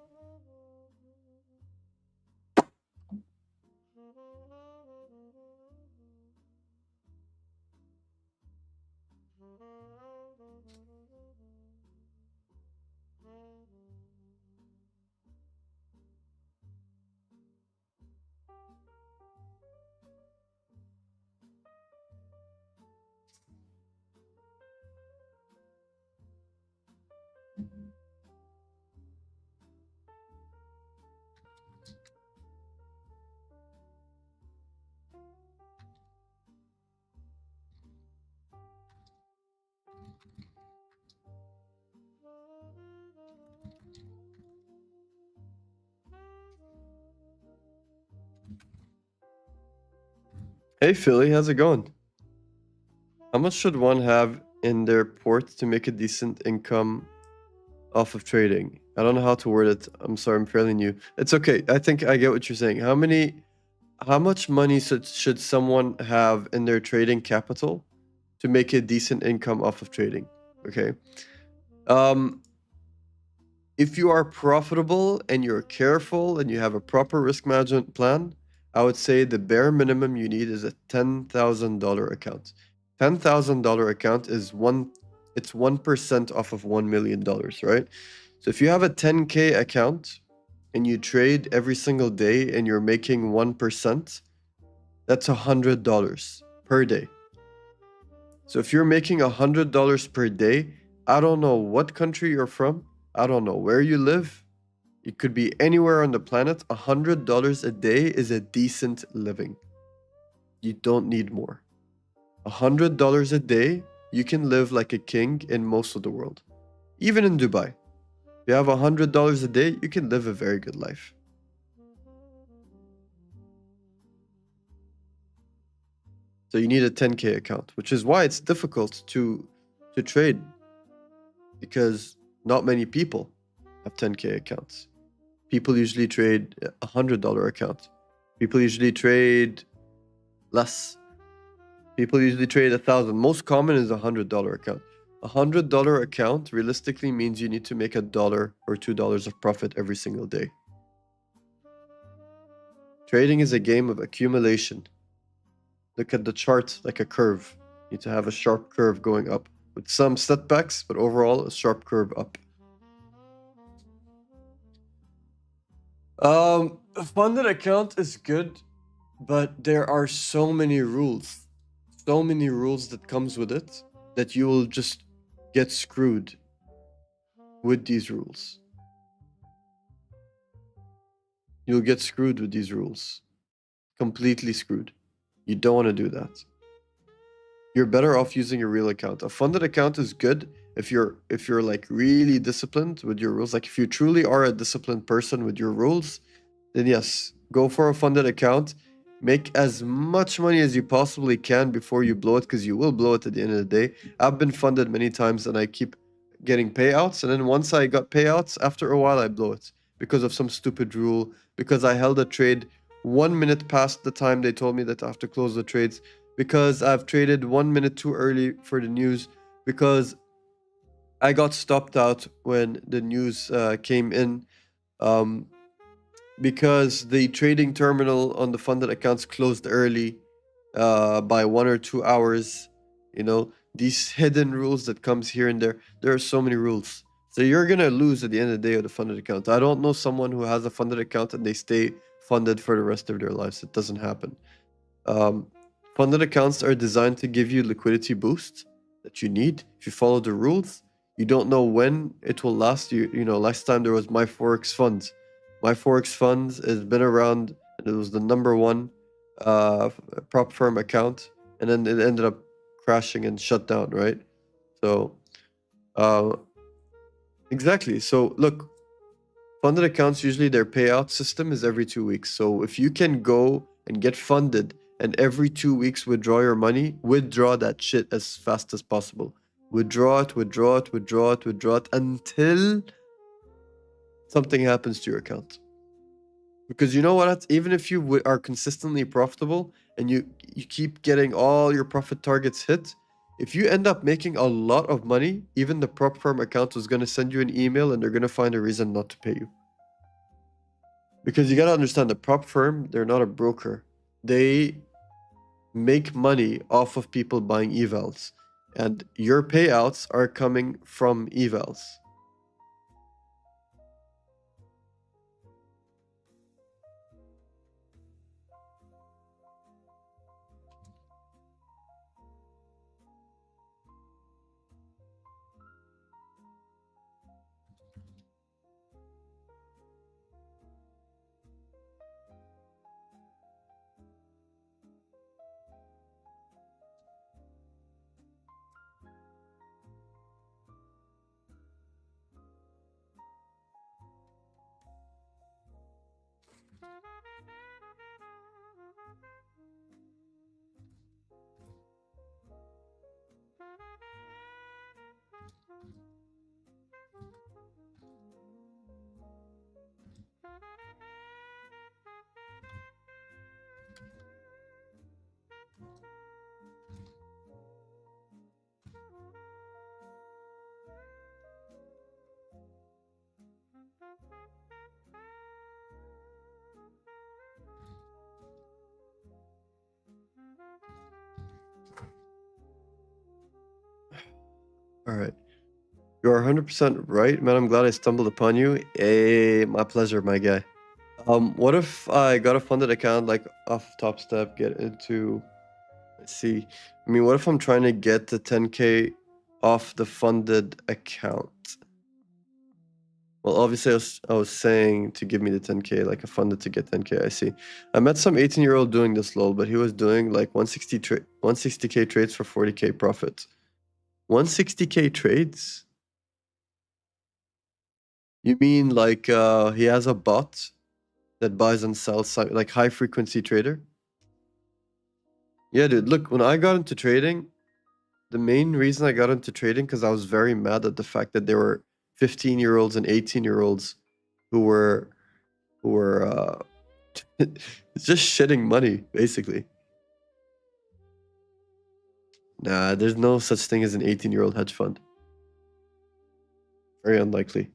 Hey Philly, how's it going? How much should one have in their port to make a decent income off of trading? I don't know how to word it. I'm sorry, I'm fairly new. It's okay. I think I get what you're saying. How much money should someone have in their trading capital to make a decent income off of trading. Okay. Um, if you are profitable and you're careful and you have a proper risk management plan, I would say the bare minimum you need is a $10,000 account. $10,000 account is it's 1% off of $1 million, right? So if you have a 10K account and you trade every single day and you're making 1%, that's $100 per day. So if you're making $100 per day, I don't know what country you're from, I don't know where you live. It could be anywhere on the planet. $100 a day is a decent living. You don't need more. $100 a day, you can live like a king in most of the world. Even in Dubai. If you have $100 a day, you can live a very good life. So you need a 10K account, which is why it's difficult to trade, because not many people have 10K accounts. People usually trade $100 account. People usually trade less. People usually trade 1,000. Most common is $100 account. $100 account realistically means you need to make $1 or $2 of profit every single day. Trading is a game of accumulation. Look at the chart like a curve. You need to have a sharp curve going up with some setbacks, but overall a sharp curve up. A funded account is good, but there are so many rules that comes with it that you will just get screwed with these rules. You'll get screwed with these rules. Completely screwed. You don't want to do that. You're better off using a real account. A funded account is good if you're like really disciplined with your rules. Like if you truly are a disciplined person with your rules, then yes, go for a funded account. Make as much money as you possibly can before you blow it, because you will blow it at the end of the day. I've been funded many times and I keep getting payouts, and then once I got payouts, after a while I blow it because of some stupid rule, because I held a trade 1 minute past the time they told me that I have to close the trades, because I've traded 1 minute too early for the news, because I got stopped out when the news came in, because the trading terminal on the funded accounts closed early by 1 or 2 hours. You know, these hidden rules that comes here and there. There are so many rules. So you're gonna lose at the end of the day with a funded account. I don't know someone who has a funded account and they stay funded for the rest of their lives. It doesn't happen. Um, Funded accounts are designed to give you liquidity boost that you need. If you follow the rules, you don't know when it will last. You know, last time there was My Forex Funds. My Forex Funds has been around, and it was the number one prop firm account, and then it ended up crashing and shut down, right? So, uh, exactly. So look, funded accounts, usually their payout system is every 2 weeks. So if you can go and get funded and every 2 weeks withdraw your money, withdraw that shit as fast as possible. Withdraw it, withdraw it, withdraw it, withdraw it until something happens to your account. Because you know what? Even if you are consistently profitable and you keep getting all your profit targets hit, if you end up making a lot of money, even the prop firm account is going to send you an email and they're going to find a reason not to pay you. Because you got to understand, the prop firm, they're not a broker. They make money off of people buying evals, and your payouts are coming from evals. You are 100% right, man. I'm glad I stumbled upon you. My pleasure, my guy. What if I got a funded account, like off Top Step, get into, let's see. I mean, what if I'm trying to get the 10K off the funded account? Well, obviously, I was saying to give me the 10K, like a funded to get 10K. I see. I met some 18-year-old doing this, lol, but he was doing like 160K trades for 40K profit. 160K trades? You mean like he has a bot that buys and sells, like high frequency trader? Yeah, dude. Look, when I got into trading, the main reason I got into trading because I was very mad at the fact that there were 15-year-olds and 18-year-olds who were just shitting money, basically. Nah, there's no such thing as an 18-year-old hedge fund. Very unlikely.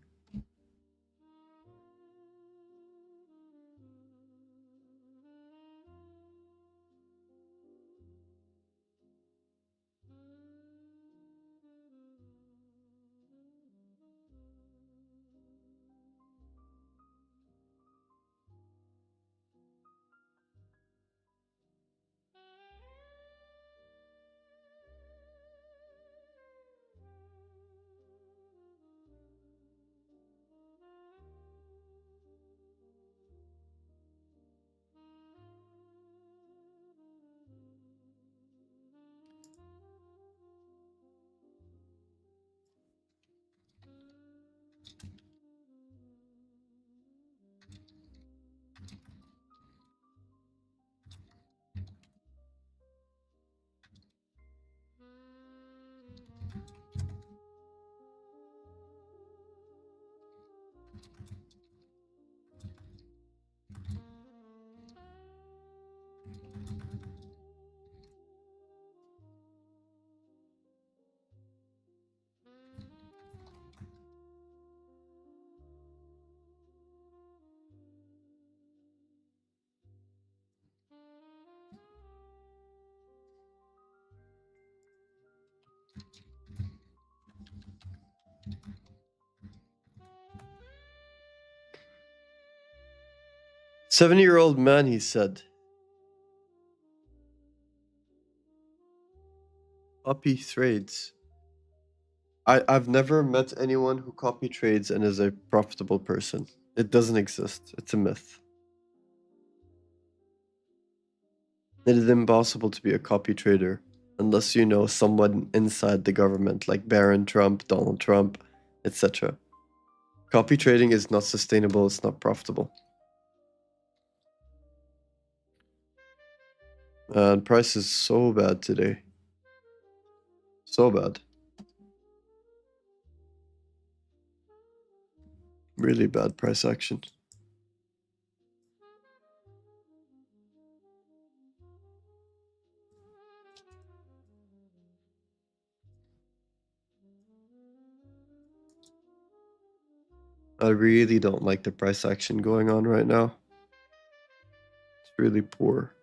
Seven-year-old man, he said. Copy trades. I've never met anyone who copy trades and is a profitable person. It doesn't exist. It's a myth. It is impossible to be a copy trader unless you know someone inside the government, like Barron Trump, Donald Trump, etc. Copy trading is not sustainable, it's not profitable. Price is so bad today. So bad. Really bad price action. I really don't like the price action going on right now. It's really poor.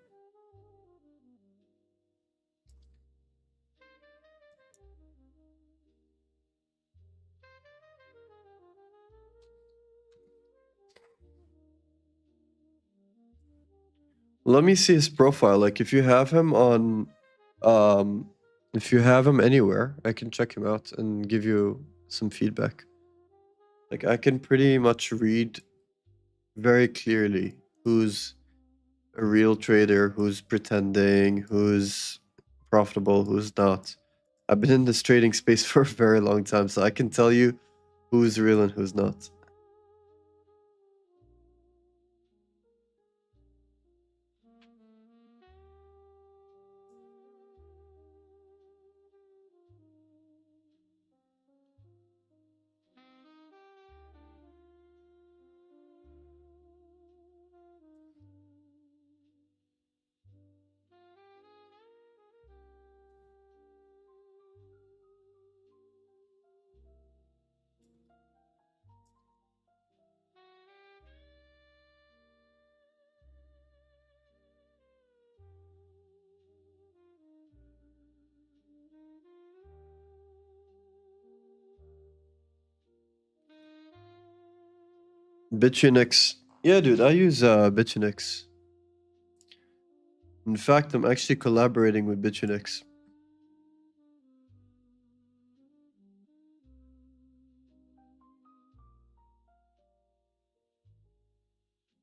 Let me see his profile. Like if you have him on if you have him anywhere, I can check him out and give you some feedback. Like I can pretty much read very clearly who's a real trader, who's pretending, who's profitable, who's not. I've been in this trading space for a very long time, so I can tell you who's real and who's not. Bitfinex. Yeah, dude, I use Bitfinex. In fact, I'm actually collaborating with Bitfinex.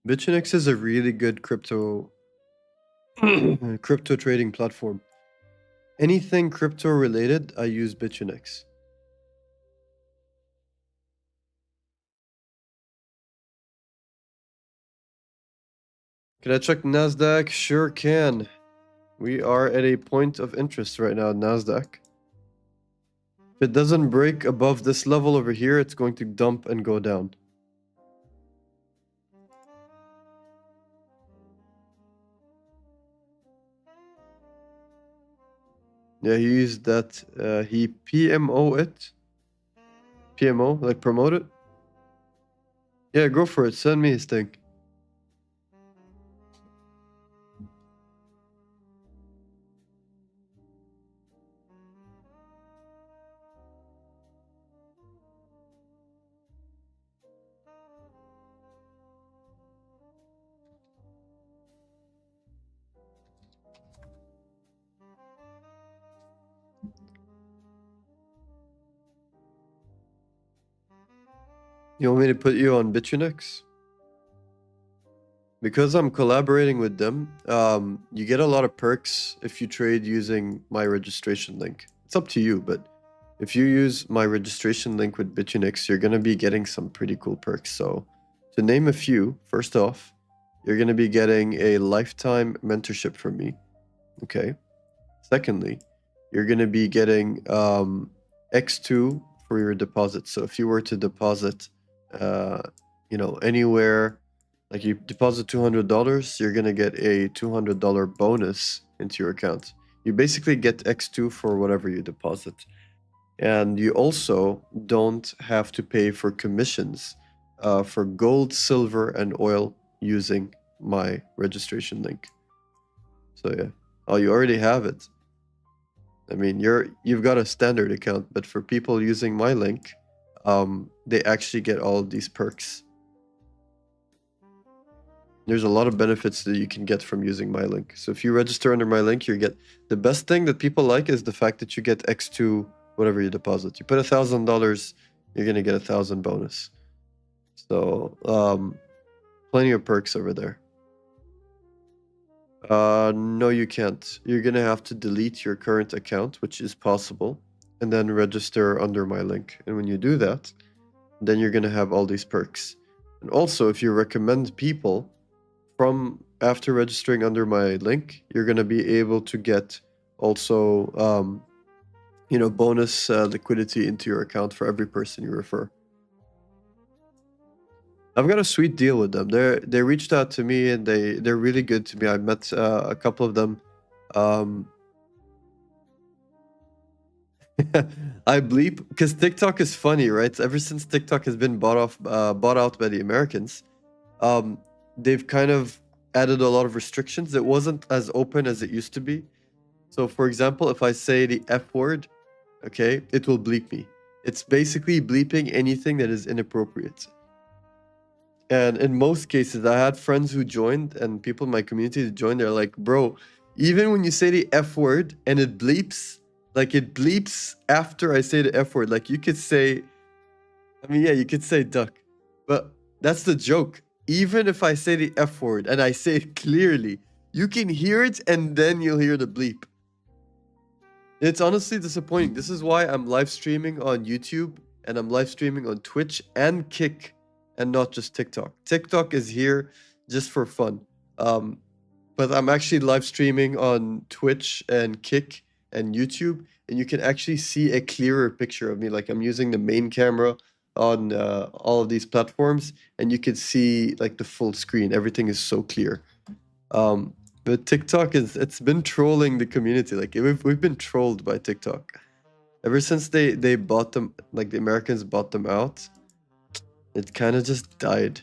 Bitfinex is a really good crypto trading platform. Anything crypto related, I use Bitfinex. Can I check Nasdaq? Sure can. We are at a point of interest right now, Nasdaq. If it doesn't break above this level over here, it's going to dump and go down. Yeah, he used that. He PMO it. PMO, like promote it. Yeah, go for it. Send me his thing. You want me to put you on Bitfinex? Because I'm collaborating with them, you get a lot of perks if you trade using my registration link. It's up to you, but if you use my registration link with Bitfinex, you're going to be getting some pretty cool perks. So, to name a few, first off, you're going to be getting a lifetime mentorship from me. Okay. Secondly, you're going to be getting X2 for your deposit. So, if you were to deposit, anywhere, like you deposit $200, you're going to get a $200 bonus into your account. You basically get X2 for whatever you deposit. And you also don't have to pay for commissions for gold, silver, and oil using my registration link. So yeah. Oh, you already have it. I mean, you've got a standard account, but for people using my link, they actually get all of these perks. There's a lot of benefits that you can get from using my link. So if you register under my link, you get the best thing that people like is the fact that you get X2 whatever you deposit. You put $1,000, you're gonna get 1,000 bonus. So plenty of perks over there. No, you can't. You're gonna have to delete your current account, which is possible, and then register under my link. And when you do that, then you're gonna have all these perks. And also, if you recommend people from after registering under my link, you're gonna be able to get also, bonus liquidity into your account for every person you refer. I've got a sweet deal with them. They reached out to me and they're really good to me. I met a couple of them. I bleep because TikTok is funny, right? Ever since TikTok has been bought out by the Americans, they've kind of added a lot of restrictions. It wasn't as open as it used to be. So, for example, if I say the F word, okay, it will bleep me. It's basically bleeping anything that is inappropriate. And in most cases, I had friends who joined and people in my community that joined. They're like, bro, even when you say the F word and it bleeps, like it bleeps after I say the F word. Like you could say, I mean, yeah, you could say duck, but that's the joke. Even if I say the F word and I say it clearly, you can hear it and then you'll hear the bleep. It's honestly disappointing. This is why I'm live streaming on YouTube and I'm live streaming on Twitch and Kick and not just TikTok. TikTok is here just for fun. Um, but I'm actually live streaming on Twitch and Kick and YouTube, and you can actually see a clearer picture of me. Like I'm using the main camera on all of these platforms, and you can see like the full screen. Everything is so clear. Um, but TikTok it's been trolling the community. Like we've been trolled by TikTok ever since they bought them. Like the Americans bought them out. It kind of just died.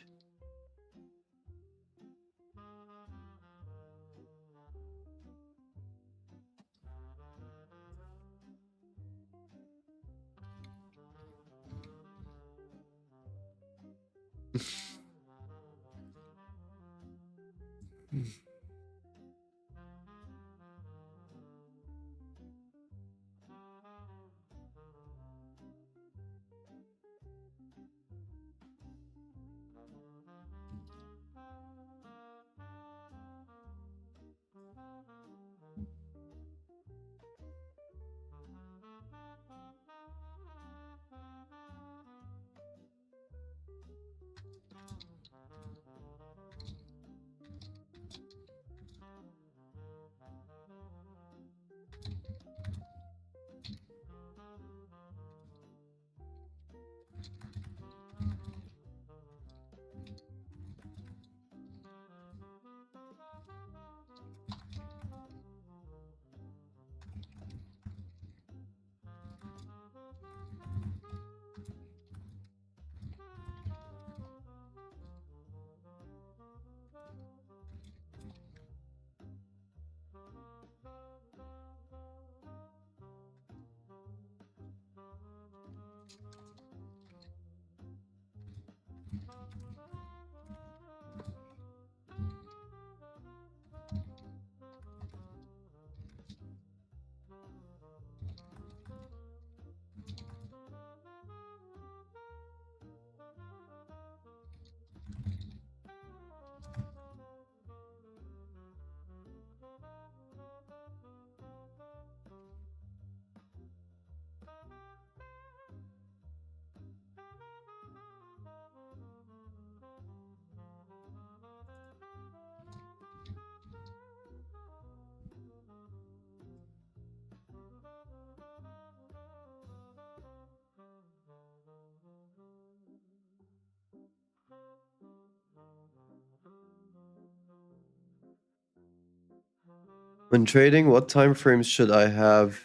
When trading, what time frames should I have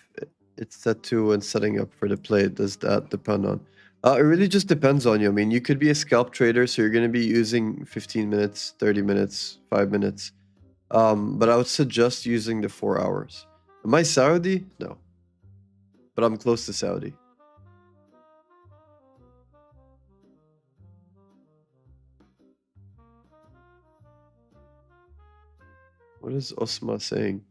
it set to when setting up for the play? Does that depend on? It really just depends on you. I mean, you could be a scalp trader, so you're going to be using 15 minutes, 30 minutes, 5 minutes. But I would suggest using the 4 hours. Am I Saudi? No. But I'm close to Saudi. What is Osma saying?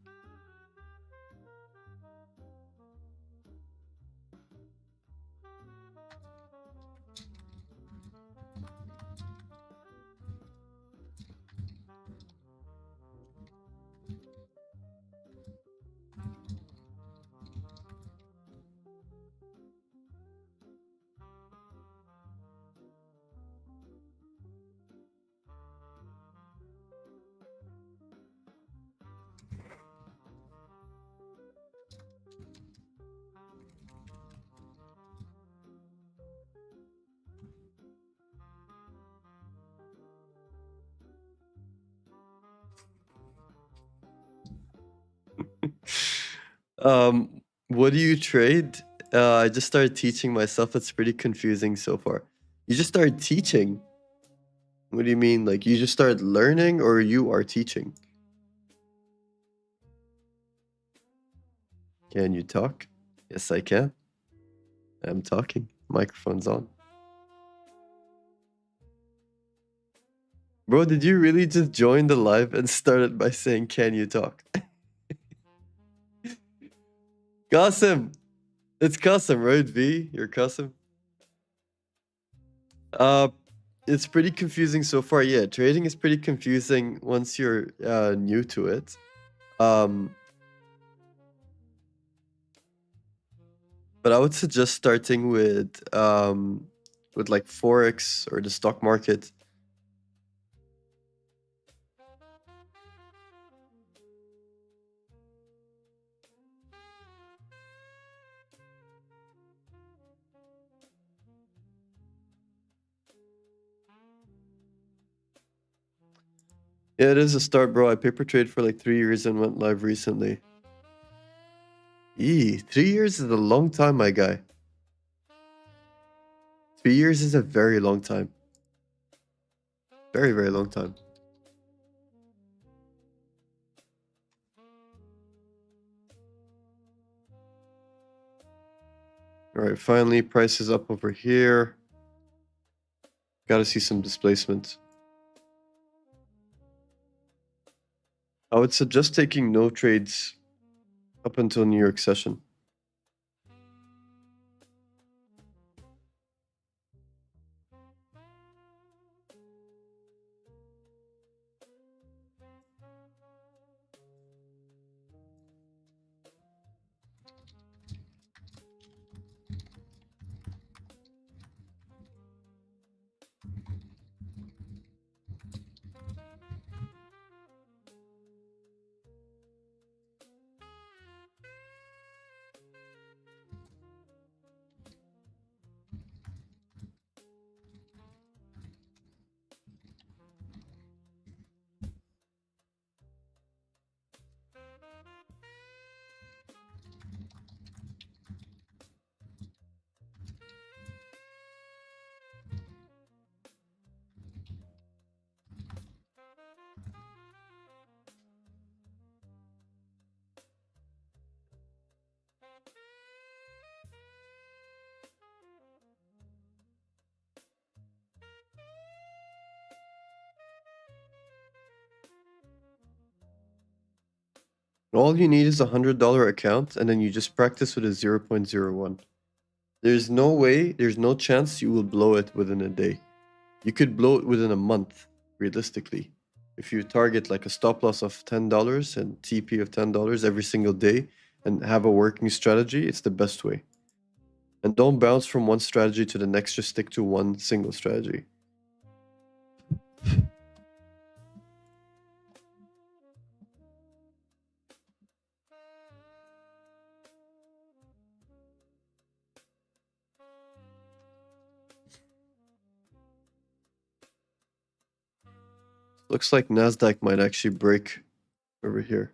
What do you trade? I just started teaching myself. It's pretty confusing so far. You just started teaching? What do you mean? Like you just started learning or you are teaching? Can you talk? Yes, I can. I'm talking. Microphone's on. Bro, did you really just join the live and started by saying, can you talk? Qasim! It's Qasim, right, V? You're Qasim? It's pretty confusing so far. Yeah, trading is pretty confusing once you're new to it. But I would suggest starting with like Forex or the stock market. Yeah, it is a start, bro. I paper trade for like 3 years and went live recently. 3 years is a long time, my guy. 3 years is a very long time. Very, very long time. All right, finally, price is up over here. Got to see some displacement. I would suggest taking no trades up until New York session. All you need is a $100 account, and then you just practice with a 0.01. There's no way, there's no chance you will blow it within a day. You could blow it within a month, realistically. If you target like a stop loss of $10 and TP of $10 every single day and have a working strategy, it's the best way. And don't bounce from one strategy to the next, just stick to one single strategy. Looks like Nasdaq might actually break over here.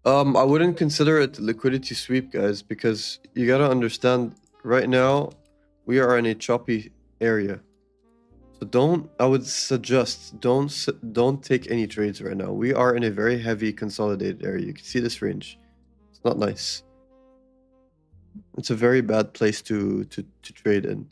I wouldn't consider it liquidity sweep, guys, because you gotta understand right now we are in a choppy area. So I would suggest don't take any trades right now. We are in a very heavy consolidated area. You can see this range. It's not nice. It's a very bad place to trade in.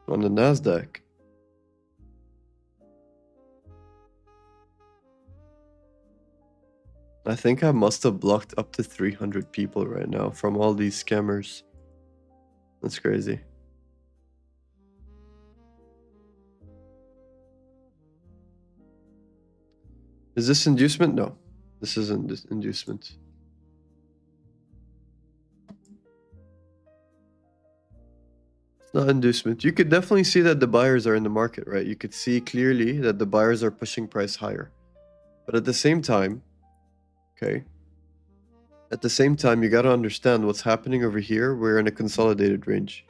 On the Nasdaq. I think I must have blocked up to 300 people right now from all these scammers. That's crazy. Is this inducement? No, this isn't this inducement. It's not inducement. You could definitely see that the buyers are in the market, right? You could see clearly that the buyers are pushing price higher. But at the same time, okay, at the same time, you got to understand what's happening over here. We're in a consolidated range.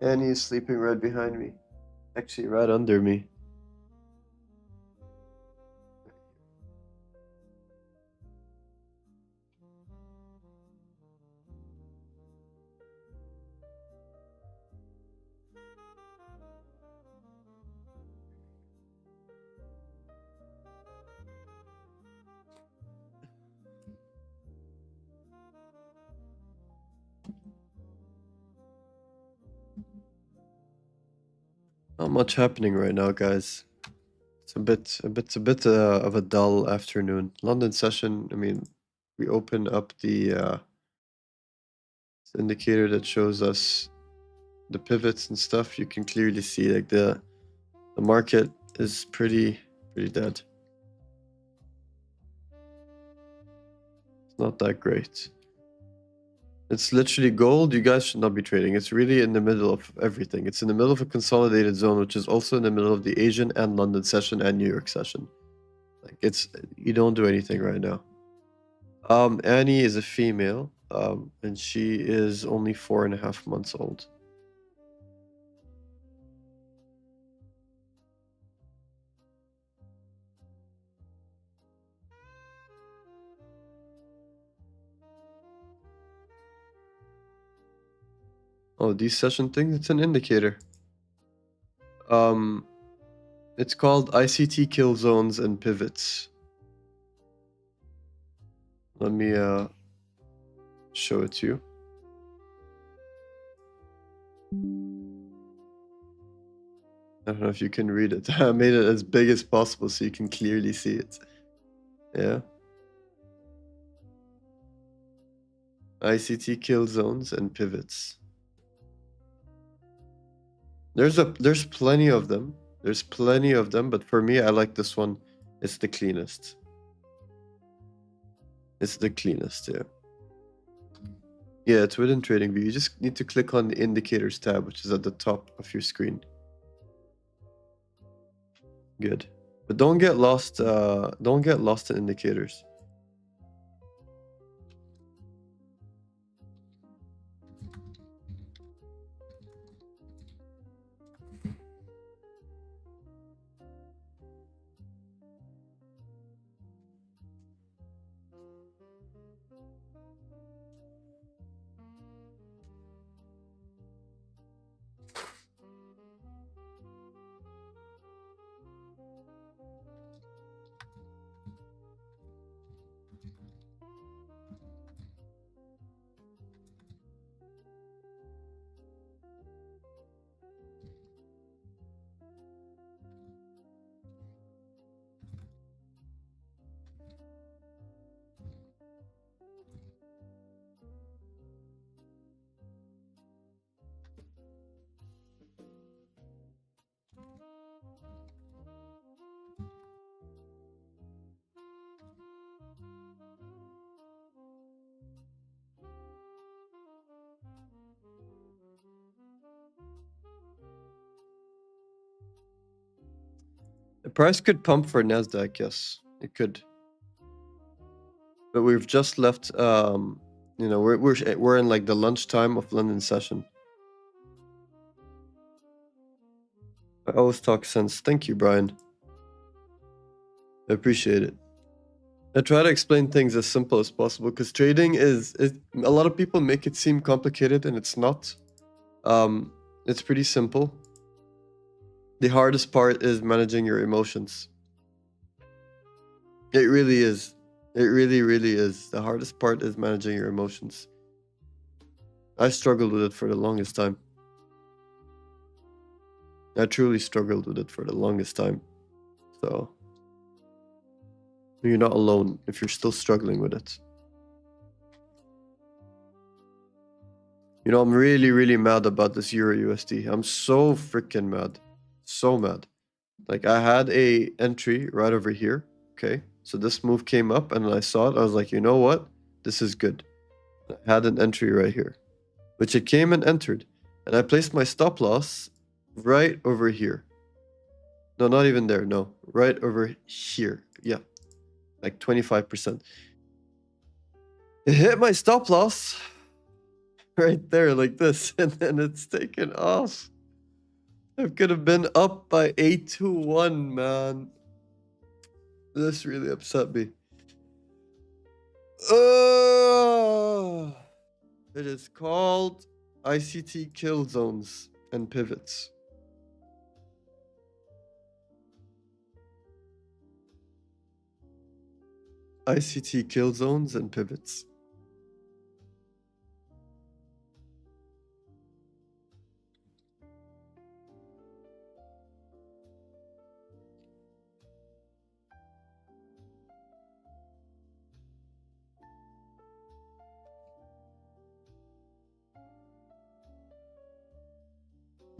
And he's sleeping right behind me. Actually, right under me. Not much happening right now, guys. It's a bit of a dull afternoon. London session. I mean, we open up the indicator that shows us the pivots and stuff. You can clearly see like the market is pretty dead. It's not that great. It's literally gold. You guys should not be trading. It's really in the middle of everything. It's in the middle of a consolidated zone, which is also in the middle of the Asian and London session and New York session. Like you don't do anything right now. Annie is a female, and she is only 4.5 months old. Oh, these session things, it's an indicator. It's called ICT kill zones and pivots. Let me show it to you. I don't know if you can read it. I made it as big as possible so you can clearly see it. Yeah. ICT kill zones and pivots. There's plenty of them. There's plenty of them, but for me, I like this one. It's the cleanest. It's the cleanest, yeah. Yeah, it's within TradingView. You just need to click on the indicators tab, which is at the top of your screen. Good. But don't get lost in indicators. The price could pump for Nasdaq, yes, it could. But we've just left. We're in like the lunchtime of London session. I always talk sense. Thank you, Brian. I appreciate it. I try to explain things as simple as possible because trading is a lot of people make it seem complicated and it's not. It's pretty simple. The hardest part is managing your emotions. It really is. It really, really is. The hardest part is managing your emotions. I struggled with it for the longest time. I truly struggled with it for the longest time. So you're not alone if you're still struggling with it. You know, I'm really, really mad about this Euro USD. I'm so freaking mad. So mad. Like I had a entry right over here. Okay. So this move came up and I saw it. I was like, you know what? This is good. I had an entry right here, which it came and entered. And I placed my stop loss right over here. No, not even there. No, right over here. Yeah. Like 25%. It hit my stop loss right there like this, and then it's taken off. I could have been up by 8-1, man. This really upset me. It is called ICT kill zones and pivots. ICT kill zones and pivots.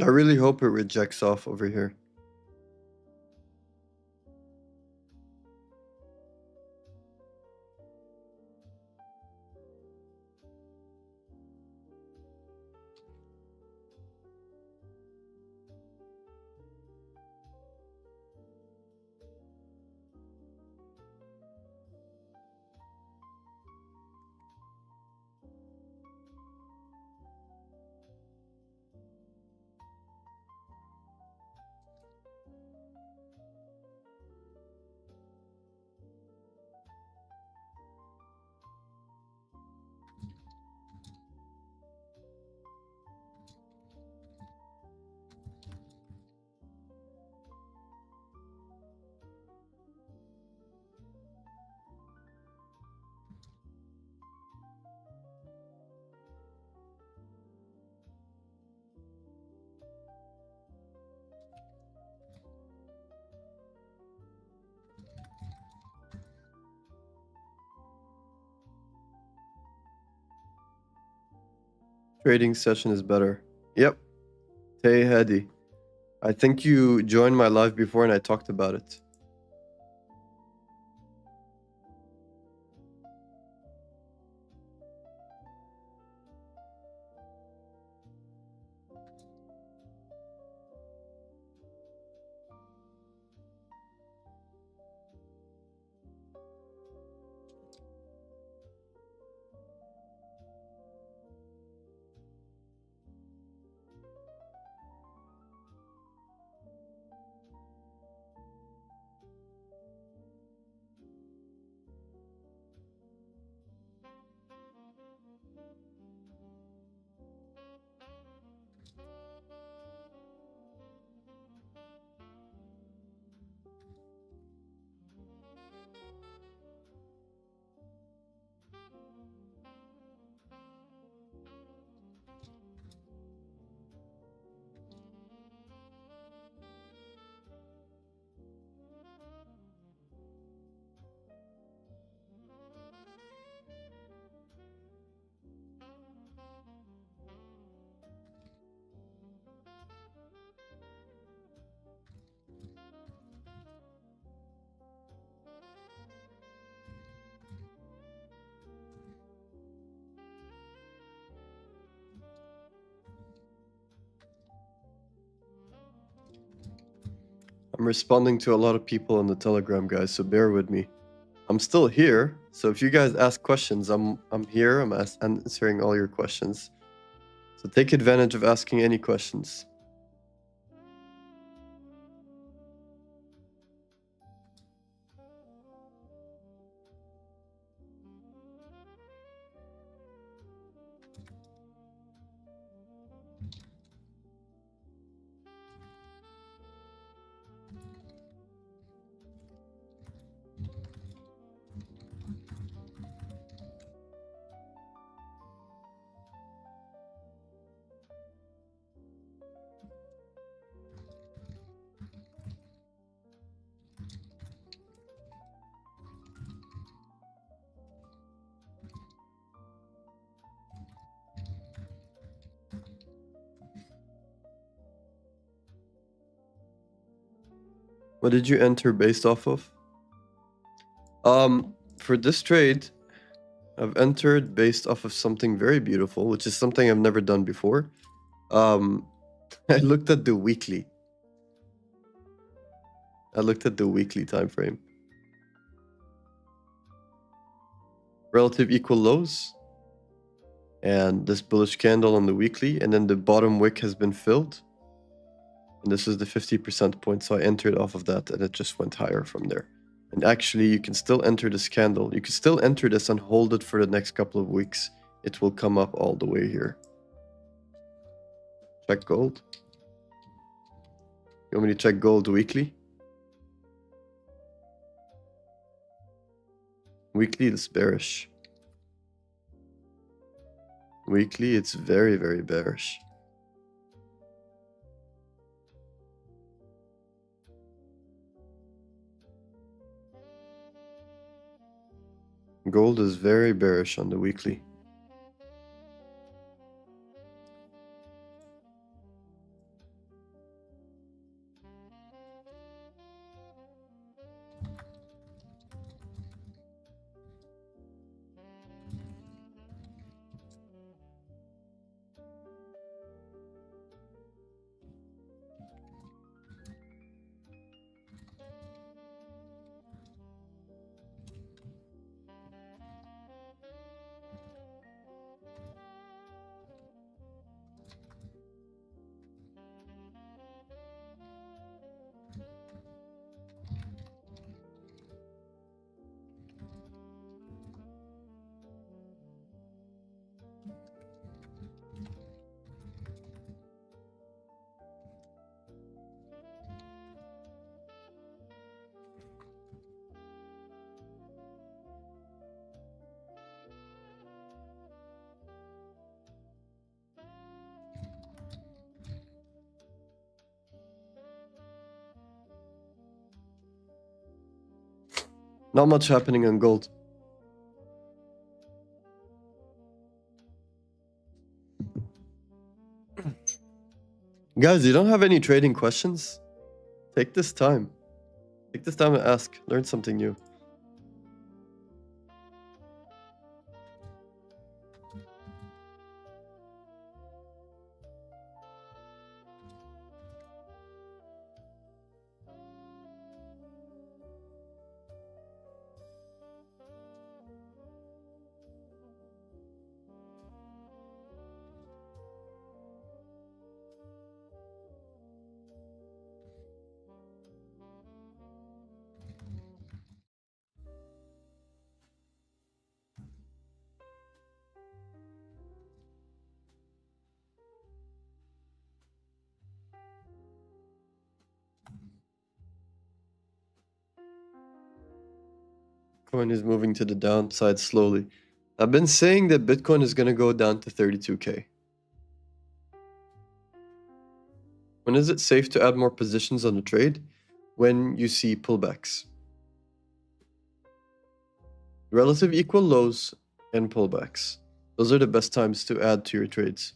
I really hope it rejects off over here. Trading session is better. Yep. Tay Hadi. I think you joined my live before and I talked about it. I'm responding to a lot of people on the Telegram, guys, so bear with me. I'm still here, so if you guys ask questions, I'm here. I'm answering all your questions. So take advantage of asking any questions. What did you enter based off of? For this trade, I've entered based off of something very beautiful, which is something I've never done before. I looked at the weekly. Time frame. Relative equal lows. And this bullish candle on the weekly, and then the bottom wick has been filled. And this is the 50% point, so I entered off of that, and it just went higher from there. And actually, you can still enter this candle. You can still enter this and hold it for the next couple of weeks. It will come up all the way here. Check gold. You want me to check gold weekly? Weekly, it's bearish. Weekly, it's very, very bearish. Gold is very bearish on the weekly. Not much happening on gold. Guys, you don't have any trading questions? Take this time. Take this time and ask. Learn something new. Bitcoin is moving to the downside slowly. I've been saying that Bitcoin is going to go down to 32K. When is it safe to add more positions on the trade? When you see pullbacks. Relative equal lows and pullbacks. Those are the best times to add to your trades.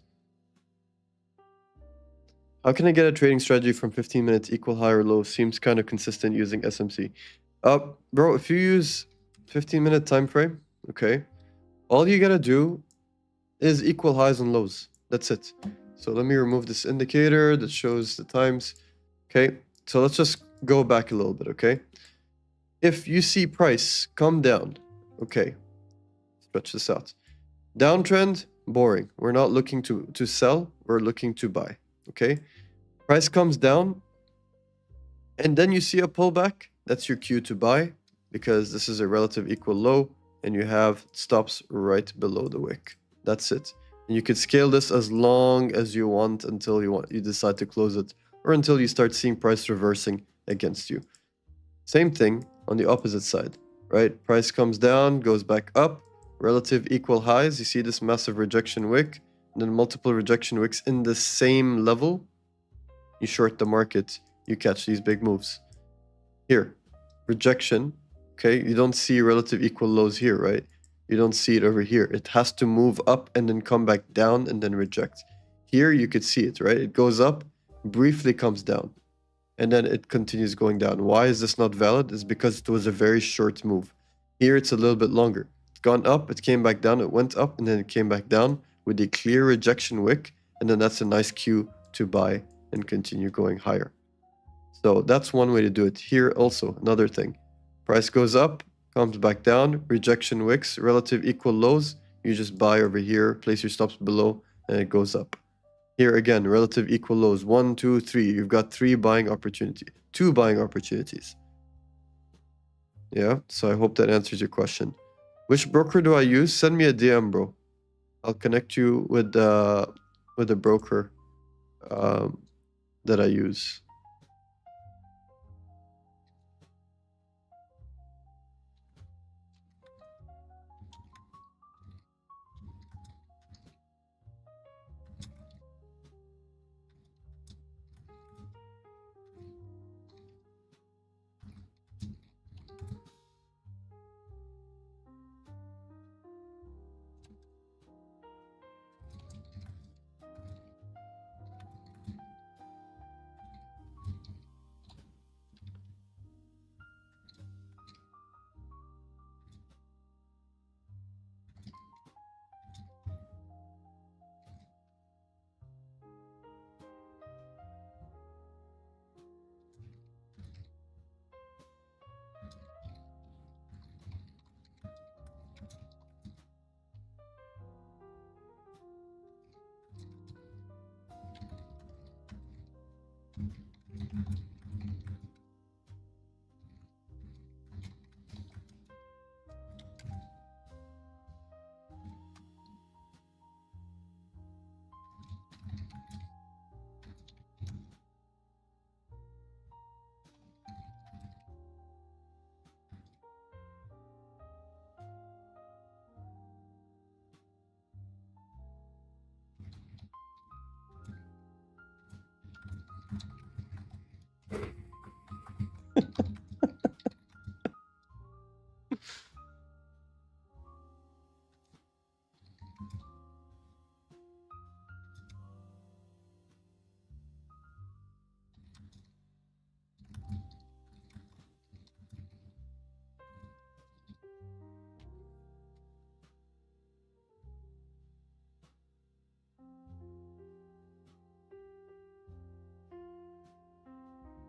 How can I get a trading strategy from 15 minutes equal high or low? Seems kind of consistent using SMC. Bro, if you use 15-minute time frame, okay, all you gotta do is equal highs and lows. That's it. So let me remove this indicator that shows the times. Okay, so let's just go back a little bit, okay? If you see price come down, okay, stretch this out. Downtrend, boring. We're not looking to sell, we're looking to buy, okay? Price comes down, and then you see a pullback, that's your cue to buy, because this is a relative equal low, and you have stops right below the wick. That's it. And you could scale this as long as you want until you decide to close it, or until you start seeing price reversing against you. Same thing on the opposite side, right? Price comes down, goes back up, relative equal highs. You see this massive rejection wick, and then multiple rejection wicks in the same level. You short the market, you catch these big moves. Here, rejection, okay? You don't see relative equal lows here, right? You don't see it over here. It has to move up and then come back down and then reject. Here you could see it, right? It goes up, briefly comes down, and then it continues going down. Why is this not valid? It's because it was a very short move. Here it's a little bit longer. It's gone up, it came back down, it went up, and then it came back down with a clear rejection wick, and then that's a nice cue to buy and continue going higher. So that's one way to do it. Here also, another thing. Price goes up, comes back down, rejection wicks, relative equal lows. You just buy over here, place your stops below, and it goes up. Here again, relative equal lows. 1, 2, 3. You've got 2 buying opportunities. Yeah, so I hope that answers your question. Which broker do I use? Send me a DM, bro. I'll connect you with the broker that I use.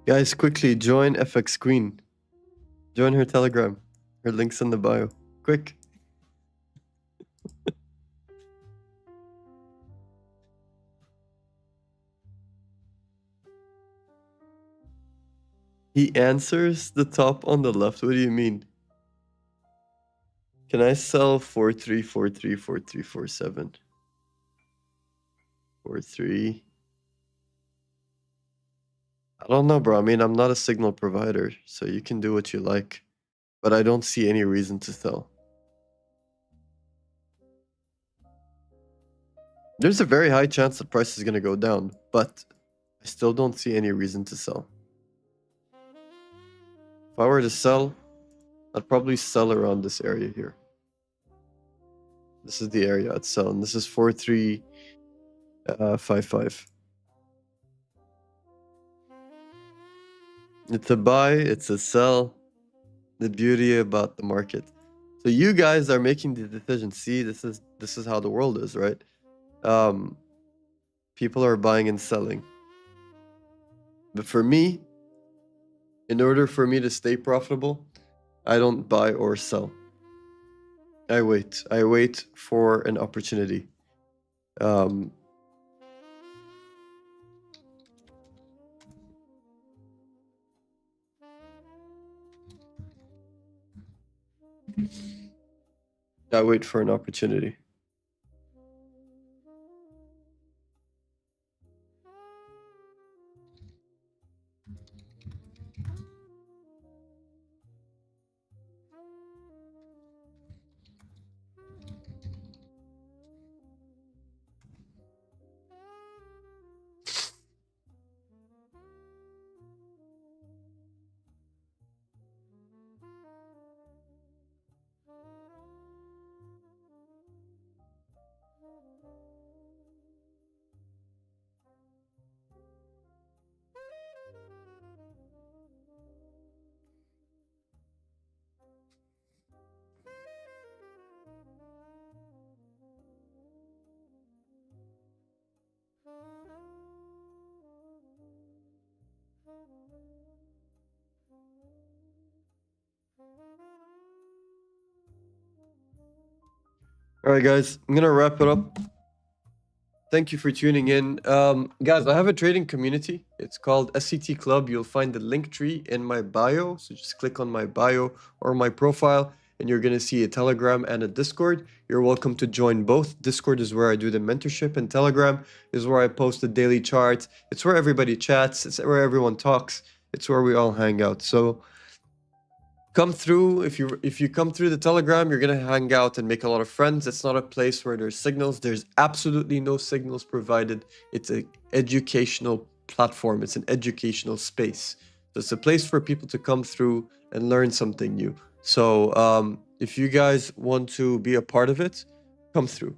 Guys, quickly join FX Queen. Join her Telegram. Her link's in the bio. Quick. He answers the top on the left. What do you mean? Can I sell 43434347? 43. I don't know, bro. I mean, I'm not a signal provider, so you can do what you like. But I don't see any reason to sell. There's a very high chance the price is going to go down, but I still don't see any reason to sell. If I were to sell, I'd probably sell around this area here. This is the area I'd sell, and this is 4355. It's a buy, it's a sell. The beauty about the market. So you guys are making the decision. See, this is how the world is, right? People are buying and selling. But for me, in order for me to stay profitable, I don't buy or sell. I wait. I wait for an opportunity. I wait for an opportunity. All right, guys, I'm gonna wrap it up. Thank you for tuning in. Guys, I have a trading community. It's called SCT Club. You'll find the link tree in my bio. So just click on my bio or my profile, and you're gonna see a Telegram and a Discord. You're welcome to join both. Discord is where I do the mentorship, and Telegram is where I post the daily charts. It's where everybody chats. It's where everyone talks. It's where we all hang out. So come through. If you come through the Telegram, you're gonna hang out and make a lot of friends. It's not a place where there's signals. There's absolutely no signals provided. It's an educational platform. It's an educational space. So it's a place for people to come through and learn something new. So if you guys want to be a part of it, come through.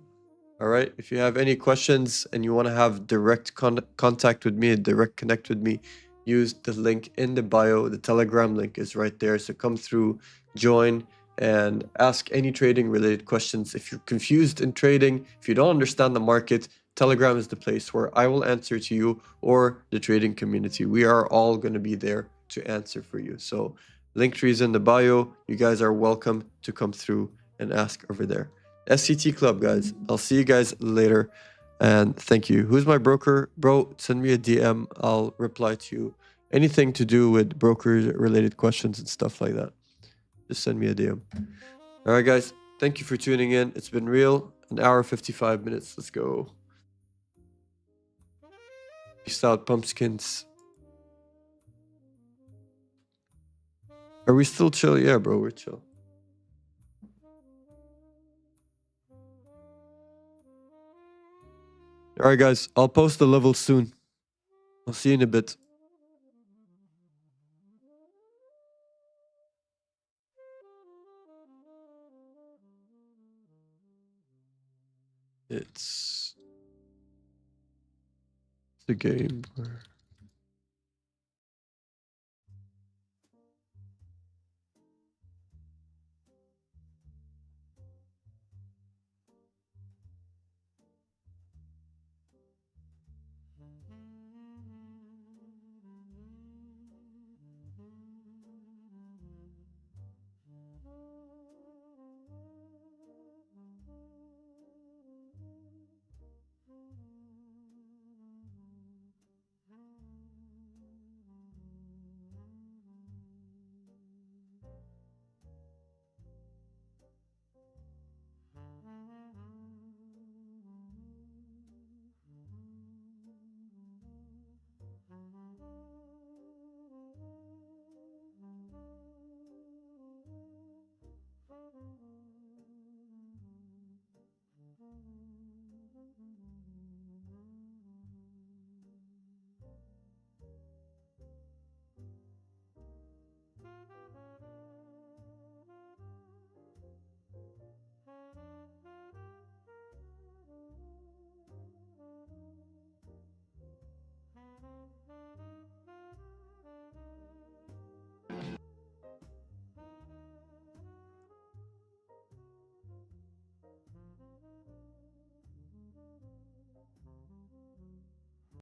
All right. If you have any questions and you want to have direct contact with me, a direct connect with me, use the link in the bio. The Telegram link is right there. So come through, join, and ask any trading related questions. If you're confused in trading, if you don't understand the market, Telegram is the place where I will answer to you or the trading community. We are all going to be there to answer for you. So Linktree is in the bio. You guys are welcome to come through and ask over there. SCT Club, guys. I'll see you guys later. And thank you. Who's my broker? Bro, send me a DM. I'll reply to you. Anything to do with broker-related questions and stuff like that. Just send me a DM. All right, guys. Thank you for tuning in. It's been real. An hour, 55 minutes. Let's go. Peace out, pumpkins. Are we still chill? Yeah, bro, we're chill. All right, guys. I'll post the level soon. I'll see you in a bit. It's the game.